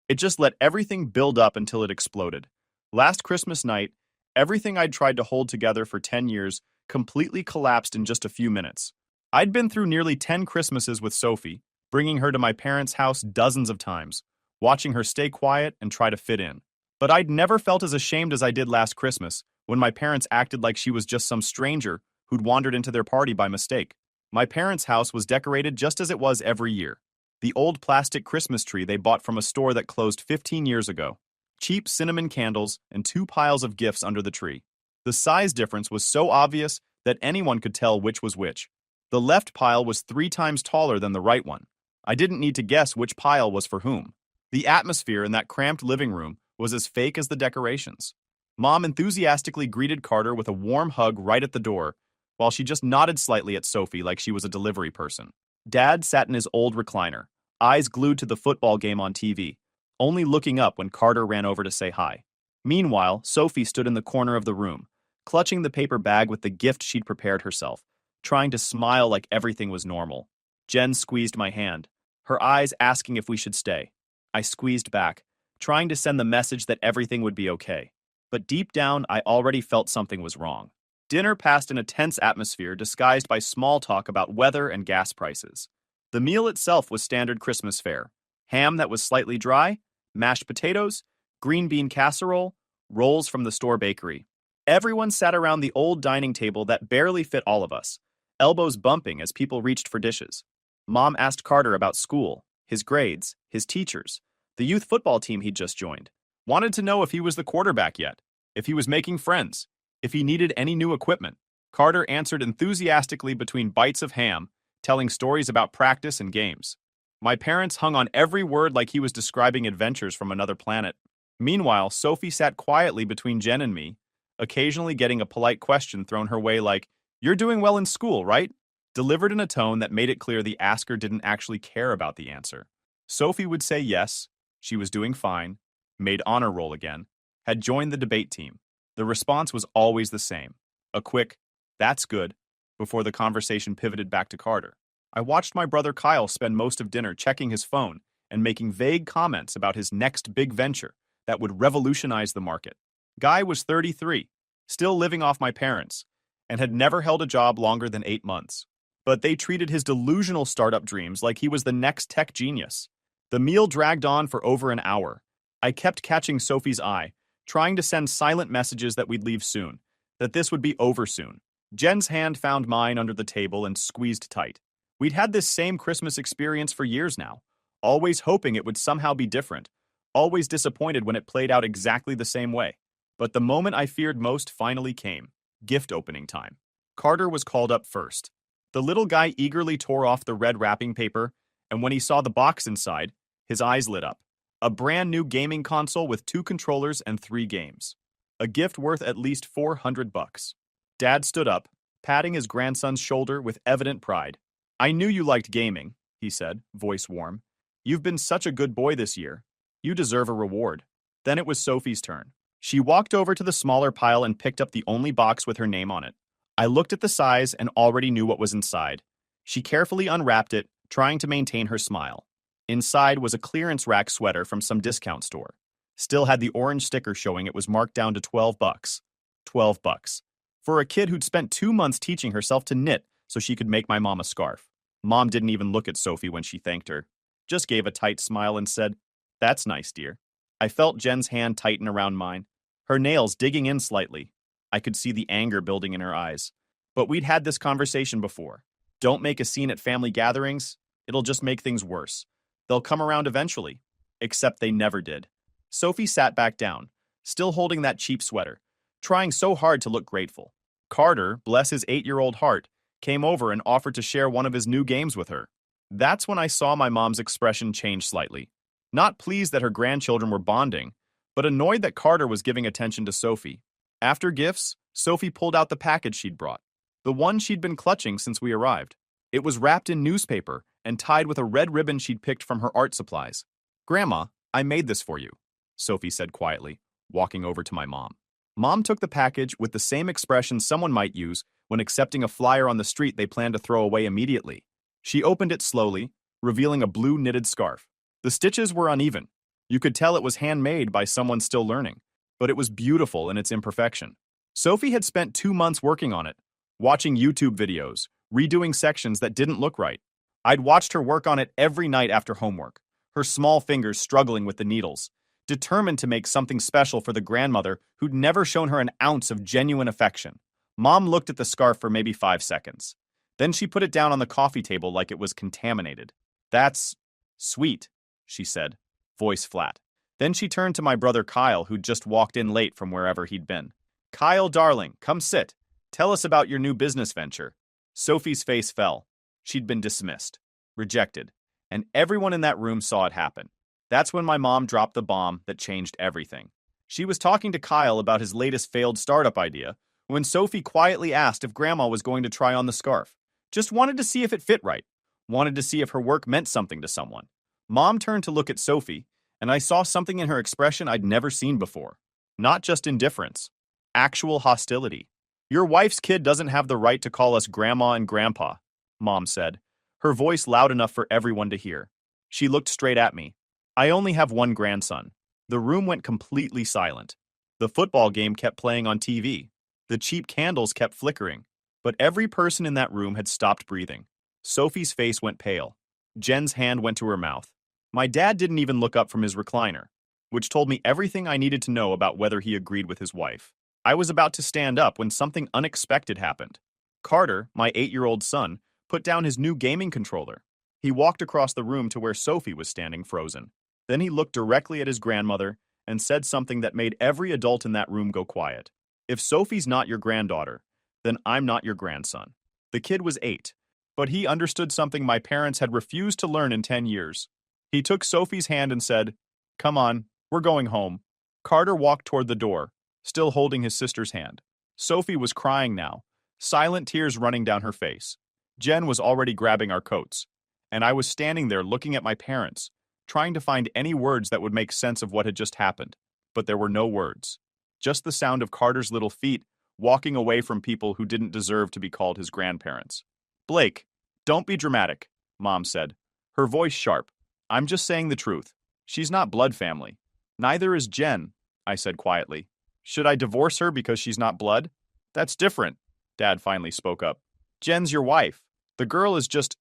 It just let everything build up until it exploded. Last Christmas night, everything I'd tried to hold together for 10 years completely collapsed in just a few minutes. I'd been through nearly 10 Christmases with Sophie, bringing her to my parents' house dozens of times, watching her stay quiet and try to fit in. But I'd never felt as ashamed as I did last Christmas when my parents acted like she was just some stranger who'd wandered into their party by mistake. My parents' house was decorated just as it was every year. The old plastic Christmas tree they bought from a store that closed 15 years ago. Cheap cinnamon candles and 2 piles of gifts under the tree. The size difference was so obvious that anyone could tell which was which. The left pile was 3 times taller than the right one. I didn't need to guess which pile was for whom. The atmosphere in that cramped living room was as fake as the decorations. Mom enthusiastically greeted Carter with a warm hug right at the door, while she just nodded slightly at Sophie like she was a delivery person. Dad sat in his old recliner, eyes glued to the football game on TV, only looking up when Carter ran over to say hi. Meanwhile, Sophie stood in the corner of the room, clutching the paper bag with the gift she'd prepared herself, trying to smile like everything was normal. Jen squeezed my hand, her eyes asking if we should stay. I squeezed back, trying to send the message that everything would be okay. But deep down, I already felt something was wrong. Dinner passed in a tense atmosphere disguised by small talk about weather and gas prices. The meal itself was standard Christmas fare. Ham that was slightly dry, mashed potatoes, green bean casserole, rolls from the store bakery. Everyone sat around the old dining table that barely fit all of us, elbows bumping as people reached for dishes. Mom asked Carter about school, his grades, his teachers, the youth football team he'd just joined. Wanted to know if he was the quarterback yet, if he was making friends, if he needed any new equipment. Carter answered enthusiastically between bites of ham, telling stories about practice and games. My parents hung on every word like he was describing adventures from another planet. Meanwhile, Sophie sat quietly between Jen and me, occasionally getting a polite question thrown her way like, "You're doing well in school, right?" Delivered in a tone that made it clear the asker didn't actually care about the answer. Sophie would say yes, she was doing fine, made honor roll again, had joined the debate team. The response was always the same. A quick, "That's good," before the conversation pivoted back to Carter. I watched my brother Kyle spend most of dinner checking his phone and making vague comments about his next big venture that would revolutionize the market. Guy was 33, still living off my parents, and had never held a job longer than 8 months. But they treated his delusional startup dreams like he was the next tech genius. The meal dragged on for over an hour. I kept catching Sophie's eye, trying to send silent messages that we'd leave soon, that this would be over soon. Jen's hand found mine under the table and squeezed tight. We'd had this same Christmas experience for years now, always hoping it would somehow be different, always disappointed when it played out exactly the same way. But the moment I feared most finally came. Gift opening time. Carter was called up first. The little guy eagerly tore off the red wrapping paper, and when he saw the box inside, his eyes lit up. A brand new gaming console with 2 controllers and 3 games. A gift worth at least $400. Dad stood up, patting his grandson's shoulder with evident pride. "I knew you liked gaming," he said, voice warm. "You've been such a good boy this year. You deserve a reward." Then it was Sophie's turn. She walked over to the smaller pile and picked up the only box with her name on it. I looked at the size and already knew what was inside. She carefully unwrapped it, trying to maintain her smile. Inside was a clearance rack sweater from some discount store. Still had the orange sticker showing it was marked down to $12. $12. For a kid who'd spent 2 months teaching herself to knit so she could make my mom a scarf. Mom didn't even look at Sophie when she thanked her. Just gave a tight smile and said, "That's nice, dear." I felt Jen's hand tighten around mine, her nails digging in slightly. I could see the anger building in her eyes. But we'd had this conversation before. Don't make a scene at family gatherings. It'll just make things worse. They'll come around eventually. Except they never did. Sophie sat back down, still holding that cheap sweater, trying so hard to look grateful. Carter, bless his 8-year-old heart, came over and offered to share one of his new games with her. That's when I saw my mom's expression change slightly. Not pleased that her grandchildren were bonding, but annoyed that Carter was giving attention to Sophie. After gifts, Sophie pulled out the package she'd brought, the one she'd been clutching since we arrived. It was wrapped in newspaper and tied with a red ribbon she'd picked from her art supplies. "Grandma, I made this for you," Sophie said quietly, walking over to my mom. Mom took the package with the same expression someone might use when accepting a flyer on the street they plan to throw away immediately. She opened it slowly, revealing a blue knitted scarf. The stitches were uneven. You could tell it was handmade by someone still learning, but it was beautiful in its imperfection. Sophie had spent 2 months working on it, watching YouTube videos, redoing sections that didn't look right. I'd watched her work on it every night after homework, her small fingers struggling with the needles, determined to make something special for the grandmother who'd never shown her an ounce of genuine affection. Mom looked at the scarf for maybe 5 seconds. Then she put it down on the coffee table like it was contaminated. "That's sweet," she said, voice flat. Then she turned to my brother Kyle, who'd just walked in late from wherever he'd been. "Kyle, darling, come sit. Tell us about your new business venture." Sophie's face fell. She'd been dismissed, rejected, and everyone in that room saw it happen. That's when my mom dropped the bomb that changed everything. She was talking to Kyle about his latest failed startup idea when Sophie quietly asked if Grandma was going to try on the scarf. Just wanted to see if it fit right. Wanted to see if her work meant something to someone. Mom turned to look at Sophie, and I saw something in her expression I'd never seen before. Not just indifference. Actual hostility. "Your wife's kid doesn't have the right to call us Grandma and Grandpa," Mom said, her voice loud enough for everyone to hear. She looked straight at me. "I only have one grandson." The room went completely silent. The football game kept playing on TV. The cheap candles kept flickering. But every person in that room had stopped breathing. Sophie's face went pale. Jen's hand went to her mouth. My dad didn't even look up from his recliner, which told me everything I needed to know about whether he agreed with his wife. I was about to stand up when something unexpected happened. Carter, my 8-year-old son, put down his new gaming controller. He walked across the room to where Sophie was standing frozen. Then he looked directly at his grandmother and said something that made every adult in that room go quiet. "If Sophie's not your granddaughter, then I'm not your grandson." The kid was 8, but he understood something my parents had refused to learn in 10 years. He took Sophie's hand and said, "Come on, we're going home." Carter walked toward the door, still holding his sister's hand. Sophie was crying now, silent tears running down her face. Jen was already grabbing our coats, and I was standing there looking at my parents, trying to find any words that would make sense of what had just happened. But there were no words. Just the sound of Carter's little feet walking away from people who didn't deserve to be called his grandparents. "Blake, don't be dramatic," Mom said, her voice sharp. "I'm just saying the truth. She's not blood family." "Neither is Jen," I said quietly. Should I divorce her because she's not blood? That's different, Dad finally spoke up. Jen's your wife. The girl is just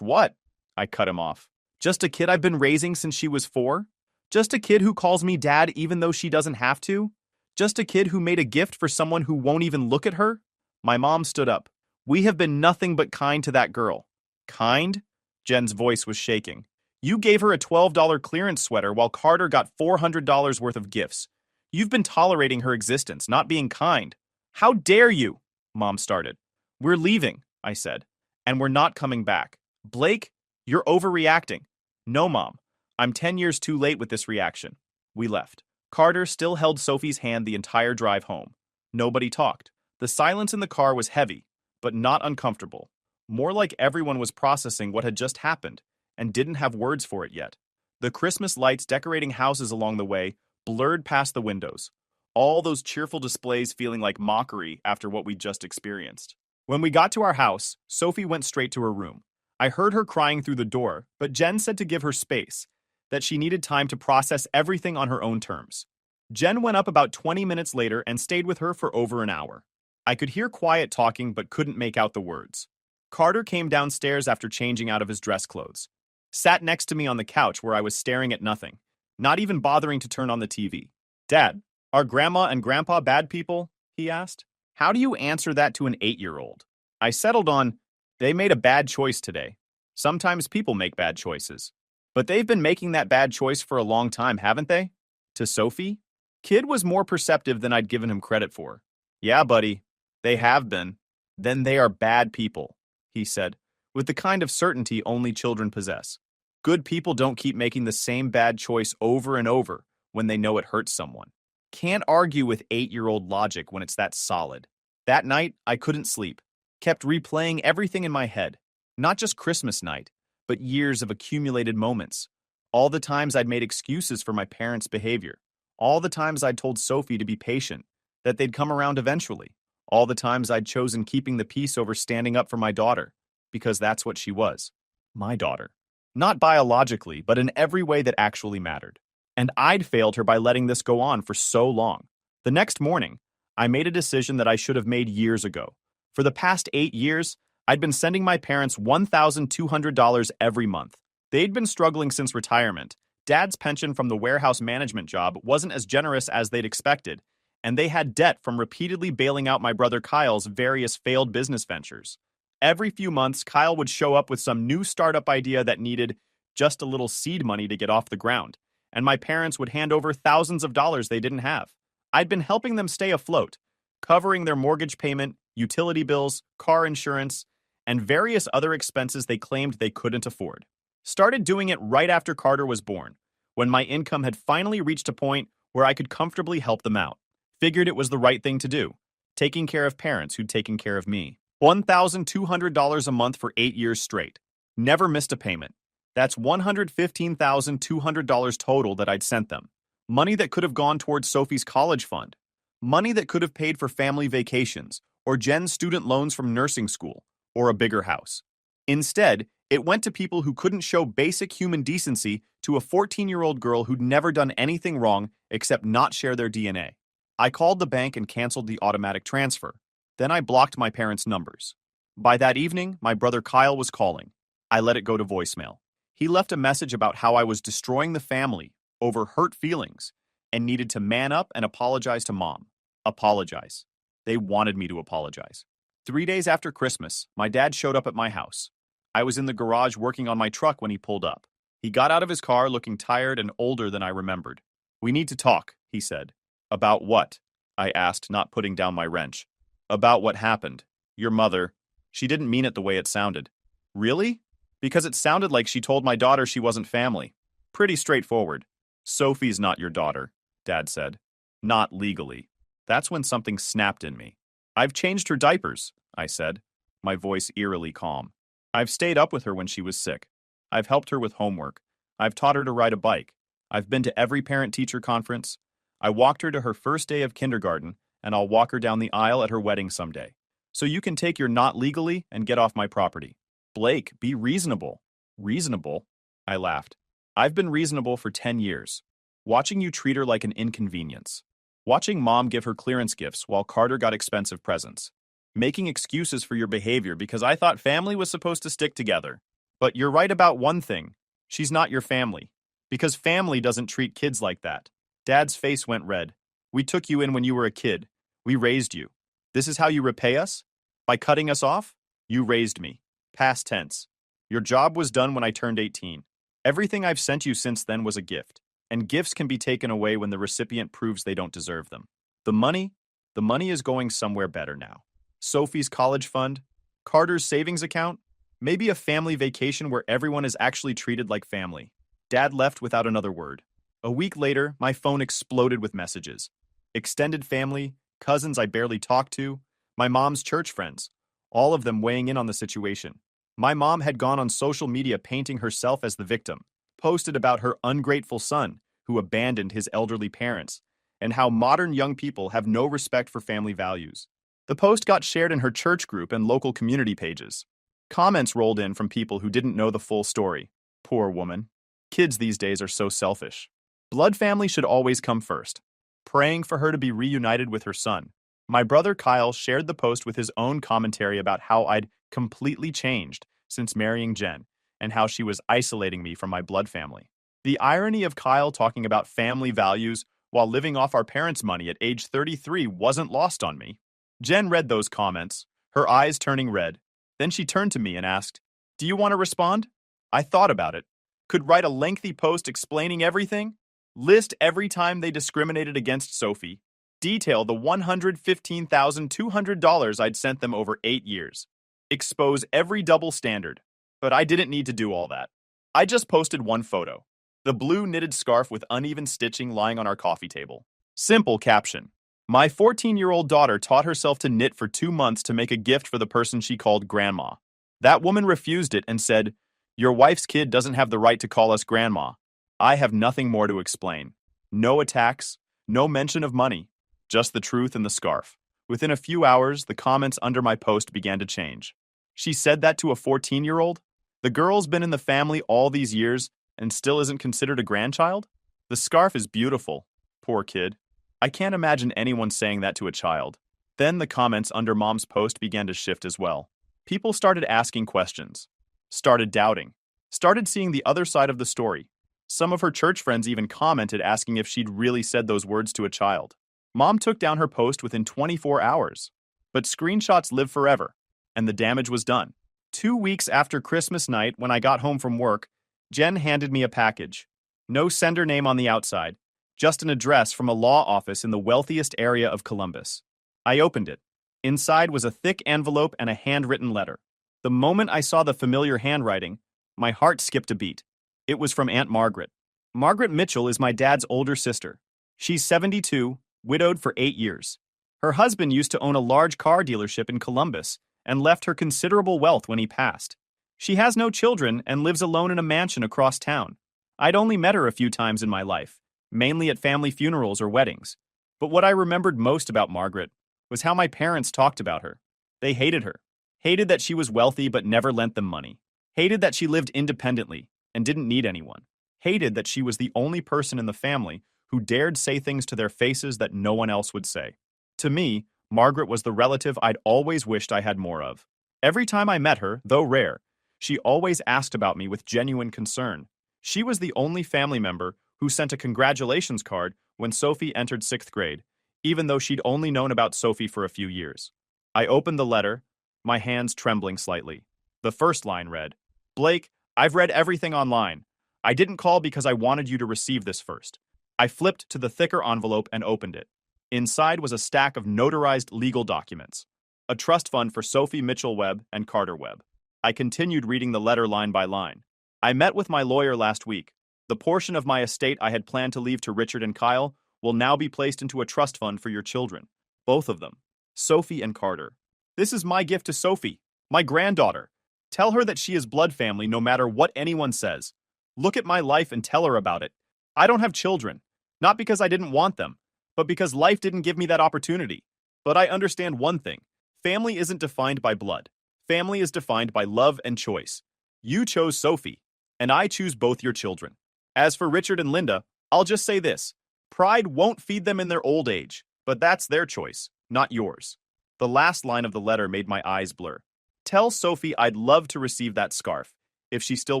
what? I cut him off. Just a kid I've been raising since she was 4? Just a kid who calls me dad even though she doesn't have to? Just a kid who made a gift for someone who won't even look at her? My mom stood up. We have been nothing but kind to that girl. Kind? Jen's voice was shaking. You gave her a $12 clearance sweater while Carter got $400 worth of gifts. You've been tolerating her existence, not being kind. How dare you? Mom started. We're leaving, I said, and we're not coming back. Blake, you're overreacting. No, Mom. I'm 10 years too late with this reaction. We left. Carter still held Sophie's hand the entire drive home. Nobody talked. The silence in the car was heavy, but not uncomfortable. More like everyone was processing what had just happened and didn't have words for it yet. The Christmas lights decorating houses along the way blurred past the windows, all those cheerful displays feeling like mockery after what we'd just experienced. When we got to our house, Sophie went straight to her room. I heard her crying through the door, but Jen said to give her space, that she needed time to process everything on her own terms. Jen went up about 20 minutes later and stayed with her for over an hour. I could hear quiet talking but couldn't make out the words. Carter came downstairs after changing out of his dress clothes. Sat next to me on the couch where I was staring at nothing, not even bothering to turn on the TV. Dad, are Grandma and Grandpa bad people? He asked. How do you answer that to an 8-year-old? I settled on, they made a bad choice today. Sometimes people make bad choices. But they've been making that bad choice for a long time, haven't they? To Sophie? Kid was more perceptive than I'd given him credit for. Yeah, buddy, they have been. Then they are bad people, he said, with the kind of certainty only children possess. Good people don't keep making the same bad choice over and over when they know it hurts someone. Can't argue with 8-year-old logic when it's that solid. That night, I couldn't sleep. Kept replaying everything in my head. Not just Christmas night, but years of accumulated moments. All the times I'd made excuses for my parents' behavior. All the times I'd told Sophie to be patient, that they'd come around eventually. All the times I'd chosen keeping the peace over standing up for my daughter, because that's what she was. My daughter. Not biologically, but in every way that actually mattered. And I'd failed her by letting this go on for so long. The next morning, I made a decision that I should have made years ago. For the past 8 years, I'd been sending my parents $1,200 every month. They'd been struggling since retirement. Dad's pension from the warehouse management job wasn't as generous as they'd expected, and they had debt from repeatedly bailing out my brother Kyle's various failed business ventures. Every few months, Kyle would show up with some new startup idea that needed just a little seed money to get off the ground, and my parents would hand over thousands of dollars they didn't have. I'd been helping them stay afloat, covering their mortgage payment, utility bills, car insurance, and various other expenses they claimed they couldn't afford. Started doing it right after Carter was born, when my income had finally reached a point where I could comfortably help them out. Figured it was the right thing to do, taking care of parents who'd taken care of me. $1,200 a month for 8 years straight. Never missed a payment. That's $115,200 total that I'd sent them. Money that could have gone towards Sophie's college fund. Money that could have paid for family vacations, or Jen's student loans from nursing school, or a bigger house. Instead, it went to people who couldn't show basic human decency to a 14-year-old girl who'd never done anything wrong except not share their DNA. I called the bank and canceled the automatic transfer. Then I blocked my parents' numbers. By that evening, my brother Kyle was calling. I let it go to voicemail. He left a message about how I was destroying the family over hurt feelings and needed to man up and apologize to Mom. Apologize. They wanted me to apologize. 3 days after Christmas, my dad showed up at my house. I was in the garage working on my truck when he pulled up. He got out of his car looking tired and older than I remembered. We need to talk, he said. About what? I asked, not putting down my wrench. About what happened. Your mother. She didn't mean it the way it sounded. Really? Because it sounded like she told my daughter she wasn't family. Pretty straightforward. Sophie's not your daughter, Dad said. Not legally. That's when something snapped in me. I've changed her diapers, I said, my voice eerily calm. I've stayed up with her when she was sick. I've helped her with homework. I've taught her to ride a bike. I've been to every parent-teacher conference. I walked her to her first day of kindergarten, and I'll walk her down the aisle at her wedding someday. So you can take your not legally and get off my property. Blake, be reasonable. Reasonable? I laughed. I've been reasonable for 10 years. Watching you treat her like an inconvenience. Watching mom give her clearance gifts while Carter got expensive presents. Making excuses for your behavior because I thought family was supposed to stick together. But you're right about one thing. She's not your family. Because family doesn't treat kids like that. Dad's face went red. We took you in when you were a kid. We raised you. This is how you repay us? By cutting us off? You raised me. Past tense. Your job was done when I turned 18. Everything I've sent you since then was a gift. And gifts can be taken away when the recipient proves they don't deserve them. The money is going somewhere better now. Sophie's college fund, Carter's savings account, maybe a family vacation where everyone is actually treated like family. Dad left without another word. A week later, my phone exploded with messages. Extended family, cousins I barely talked to, my mom's church friends, all of them weighing in on the situation. My mom had gone on social media painting herself as the victim, posted about her ungrateful son who abandoned his elderly parents, and how modern young people have no respect for family values. The post got shared in her church group and local community pages. Comments rolled in from people who didn't know the full story. Poor woman. Kids these days are so selfish. Blood family should always come first. Praying for her to be reunited with her son. My brother Kyle shared the post with his own commentary about how I'd completely changed since marrying Jen, and how she was isolating me from my blood family. The irony of Kyle talking about family values while living off our parents' money at age 33 wasn't lost on me. Jen read those comments, her eyes turning red. Then she turned to me and asked, "Do you want to respond?" I thought about it. Could write a lengthy post explaining everything, list every time they discriminated against Sophie, detail the $115,200 I'd sent them over 8 years, expose every double standard. But I didn't need to do all that. I just posted one photo. The blue knitted scarf with uneven stitching lying on our coffee table. Simple caption. My 14-year-old daughter taught herself to knit for 2 months to make a gift for the person she called grandma. That woman refused it and said, "Your wife's kid doesn't have the right to call us grandma." I have nothing more to explain. No attacks, no mention of money, just the truth and the scarf. Within a few hours, the comments under my post began to change. She said that to a 14-year-old? The girl's been in the family all these years and still isn't considered a grandchild? The scarf is beautiful. Poor kid. I can't imagine anyone saying that to a child. Then the comments under Mom's post began to shift as well. People started asking questions, started doubting, started seeing the other side of the story. Some of her church friends even commented asking if she'd really said those words to a child. Mom took down her post within 24 hours. But screenshots live forever, and the damage was done. 2 weeks after Christmas night, when I got home from work, Jen handed me a package. No sender name on the outside, just an address from a law office in the wealthiest area of Columbus. I opened it. Inside was a thick envelope and a handwritten letter. The moment I saw the familiar handwriting, my heart skipped a beat. It was from Aunt Margaret. Margaret Mitchell is my dad's older sister. She's 72, widowed for 8 years. Her husband used to own a large car dealership in Columbus and left her considerable wealth when he passed. She has no children and lives alone in a mansion across town. I'd only met her a few times in my life, mainly at family funerals or weddings. But what I remembered most about Margaret was how my parents talked about her. They hated her. Hated that she was wealthy but never lent them money. Hated that she lived independently and didn't need anyone. Hated that she was the only person in the family who dared say things to their faces that no one else would say. To me, Margaret was the relative I'd always wished I had more of. Every time I met her, though rare, she always asked about me with genuine concern. She was the only family member who sent a congratulations card when Sophie entered 6th grade, even though she'd only known about Sophie for a few years. I opened the letter, my hands trembling slightly. The first line read, "Blake, I've read everything online. I didn't call because I wanted you to receive this first." I flipped to the thicker envelope and opened it. Inside was a stack of notarized legal documents. A trust fund for Sophie Mitchell Webb and Carter Webb. I continued reading the letter line by line. I met with my lawyer last week. The portion of my estate I had planned to leave to Richard and Kyle will now be placed into a trust fund for your children. Both of them. Sophie and Carter. This is my gift to Sophie, my granddaughter. Tell her that she is blood family no matter what anyone says. Look at my life and tell her about it. I don't have children. Not because I didn't want them, but because life didn't give me that opportunity. But I understand one thing. Family isn't defined by blood. Family is defined by love and choice. You chose Sophie, and I choose both your children. As for Richard and Linda, I'll just say this. Pride won't feed them in their old age, but that's their choice, not yours. The last line of the letter made my eyes blur. Tell Sophie I'd love to receive that scarf, if she still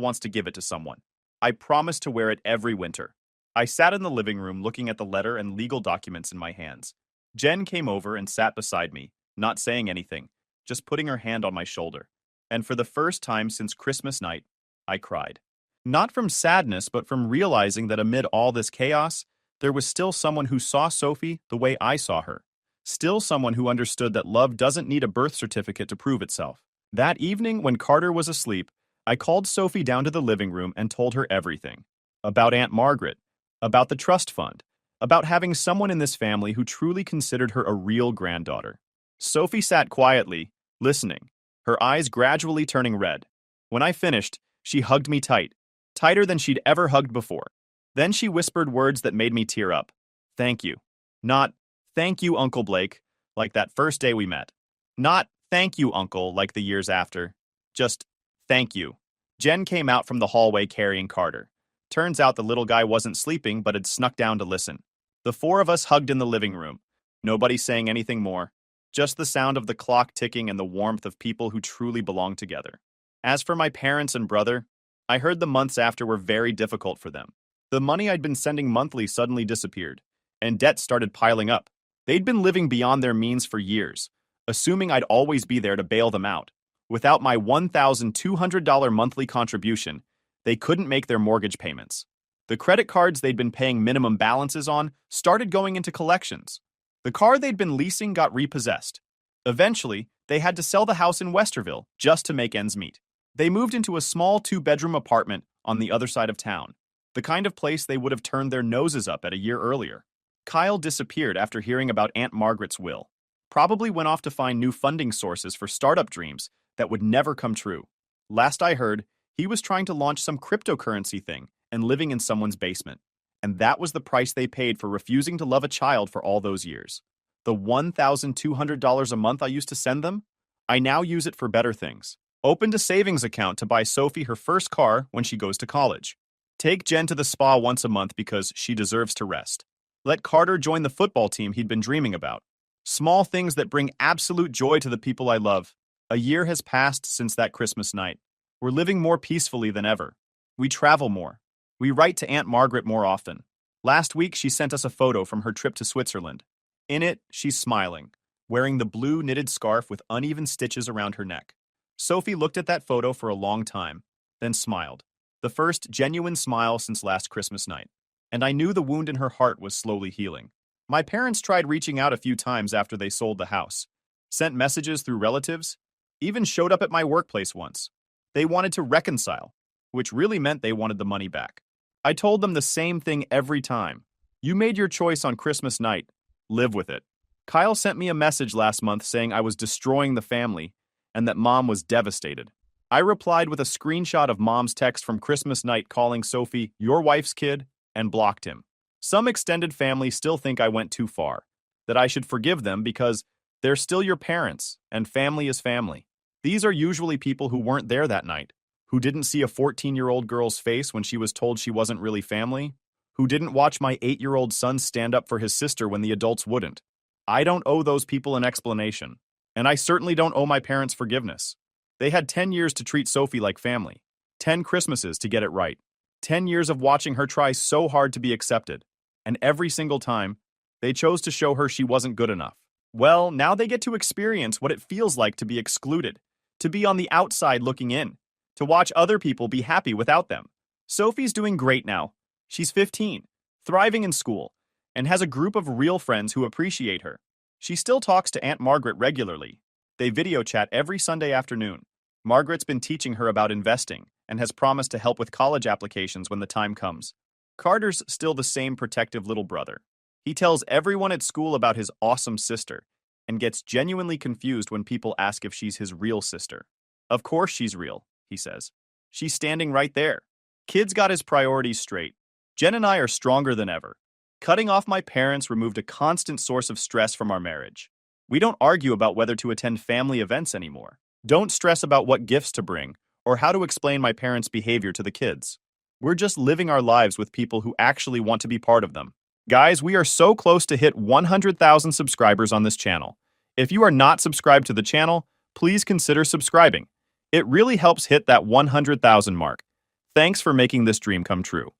wants to give it to someone. I promise to wear it every winter. I sat in the living room looking at the letter and legal documents in my hands. Jen came over and sat beside me, not saying anything, just putting her hand on my shoulder. And for the first time since Christmas night, I cried. Not from sadness, but from realizing that amid all this chaos, there was still someone who saw Sophie the way I saw her. Still someone who understood that love doesn't need a birth certificate to prove itself. That evening, when Carter was asleep, I called Sophie down to the living room and told her everything. About Aunt Margaret, about the trust fund, about having someone in this family who truly considered her a real granddaughter. Sophie sat quietly, listening, her eyes gradually turning red. When I finished, she hugged me tight, tighter than she'd ever hugged before. Then she whispered words that made me tear up. Thank you. Not, thank you, Uncle Blake, like that first day we met. Not, thank you, Uncle, like the years after. Just, thank you. Jen came out from the hallway carrying Carter. Turns out the little guy wasn't sleeping but had snuck down to listen. The four of us hugged in the living room. Nobody saying anything more. Just the sound of the clock ticking and the warmth of people who truly belong together. As for my parents and brother, I heard the months after were very difficult for them. The money I'd been sending monthly suddenly disappeared, and debt started piling up. They'd been living beyond their means for years, assuming I'd always be there to bail them out. Without my $1,200 monthly contribution, they couldn't make their mortgage payments. The credit cards they'd been paying minimum balances on started going into collections. The car they'd been leasing got repossessed. Eventually, they had to sell the house in Westerville just to make ends meet. They moved into a small 2-bedroom apartment on the other side of town, the kind of place they would have turned their noses up at a year earlier. Kyle disappeared after hearing about Aunt Margaret's will. Probably went off to find new funding sources for startup dreams that would never come true. Last I heard, he was trying to launch some cryptocurrency thing and living in someone's basement. And that was the price they paid for refusing to love a child for all those years. The $1,200 a month I used to send them? I now use it for better things. Opened a savings account to buy Sophie her first car when she goes to college. Take Jen to the spa once a month because she deserves to rest. Let Carter join the football team he'd been dreaming about. Small things that bring absolute joy to the people I love. A year has passed since that Christmas night. We're living more peacefully than ever. We travel more. We write to Aunt Margaret more often. Last week, she sent us a photo from her trip to Switzerland. In it, she's smiling, wearing the blue knitted scarf with uneven stitches around her neck. Sophie looked at that photo for a long time, then smiled. The first genuine smile since last Christmas night. And I knew the wound in her heart was slowly healing. My parents tried reaching out a few times after they sold the house. Sent messages through relatives. Even showed up at my workplace once. They wanted to reconcile, which really meant they wanted the money back. I told them the same thing every time. You made your choice on Christmas night. Live with it. Kyle sent me a message last month saying I was destroying the family and that Mom was devastated. I replied with a screenshot of Mom's text from Christmas night calling Sophie your wife's kid and blocked him. Some extended family still think I went too far, that I should forgive them because they're still your parents and family is family. These are usually people who weren't there that night, who didn't see a 14-year-old girl's face when she was told she wasn't really family, who didn't watch my 8-year-old son stand up for his sister when the adults wouldn't. I don't owe those people an explanation, and I certainly don't owe my parents forgiveness. They had 10 years to treat Sophie like family, 10 Christmases to get it right, 10 years of watching her try so hard to be accepted, and every single time, they chose to show her she wasn't good enough. Well, now they get to experience what it feels like to be excluded, to be on the outside looking in, to watch other people be happy without them. Sophie's doing great now. She's 15, thriving in school, and has a group of real friends who appreciate her. She still talks to Aunt Margaret regularly. They video chat every Sunday afternoon. Margaret's been teaching her about investing and has promised to help with college applications when the time comes. Carter's still the same protective little brother. He tells everyone at school about his awesome sister and gets genuinely confused when people ask if she's his real sister. Of course she's real, he says. She's standing right there. Kid's got his priorities straight. Jen and I are stronger than ever. Cutting off my parents removed a constant source of stress from our marriage. We don't argue about whether to attend family events anymore. Don't stress about what gifts to bring or how to explain my parents' behavior to the kids. We're just living our lives with people who actually want to be part of them. Guys, we are so close to hit 100,000 subscribers on this channel. If you are not subscribed to the channel, please consider subscribing. It really helps hit that 100,000 mark. Thanks for making this dream come true.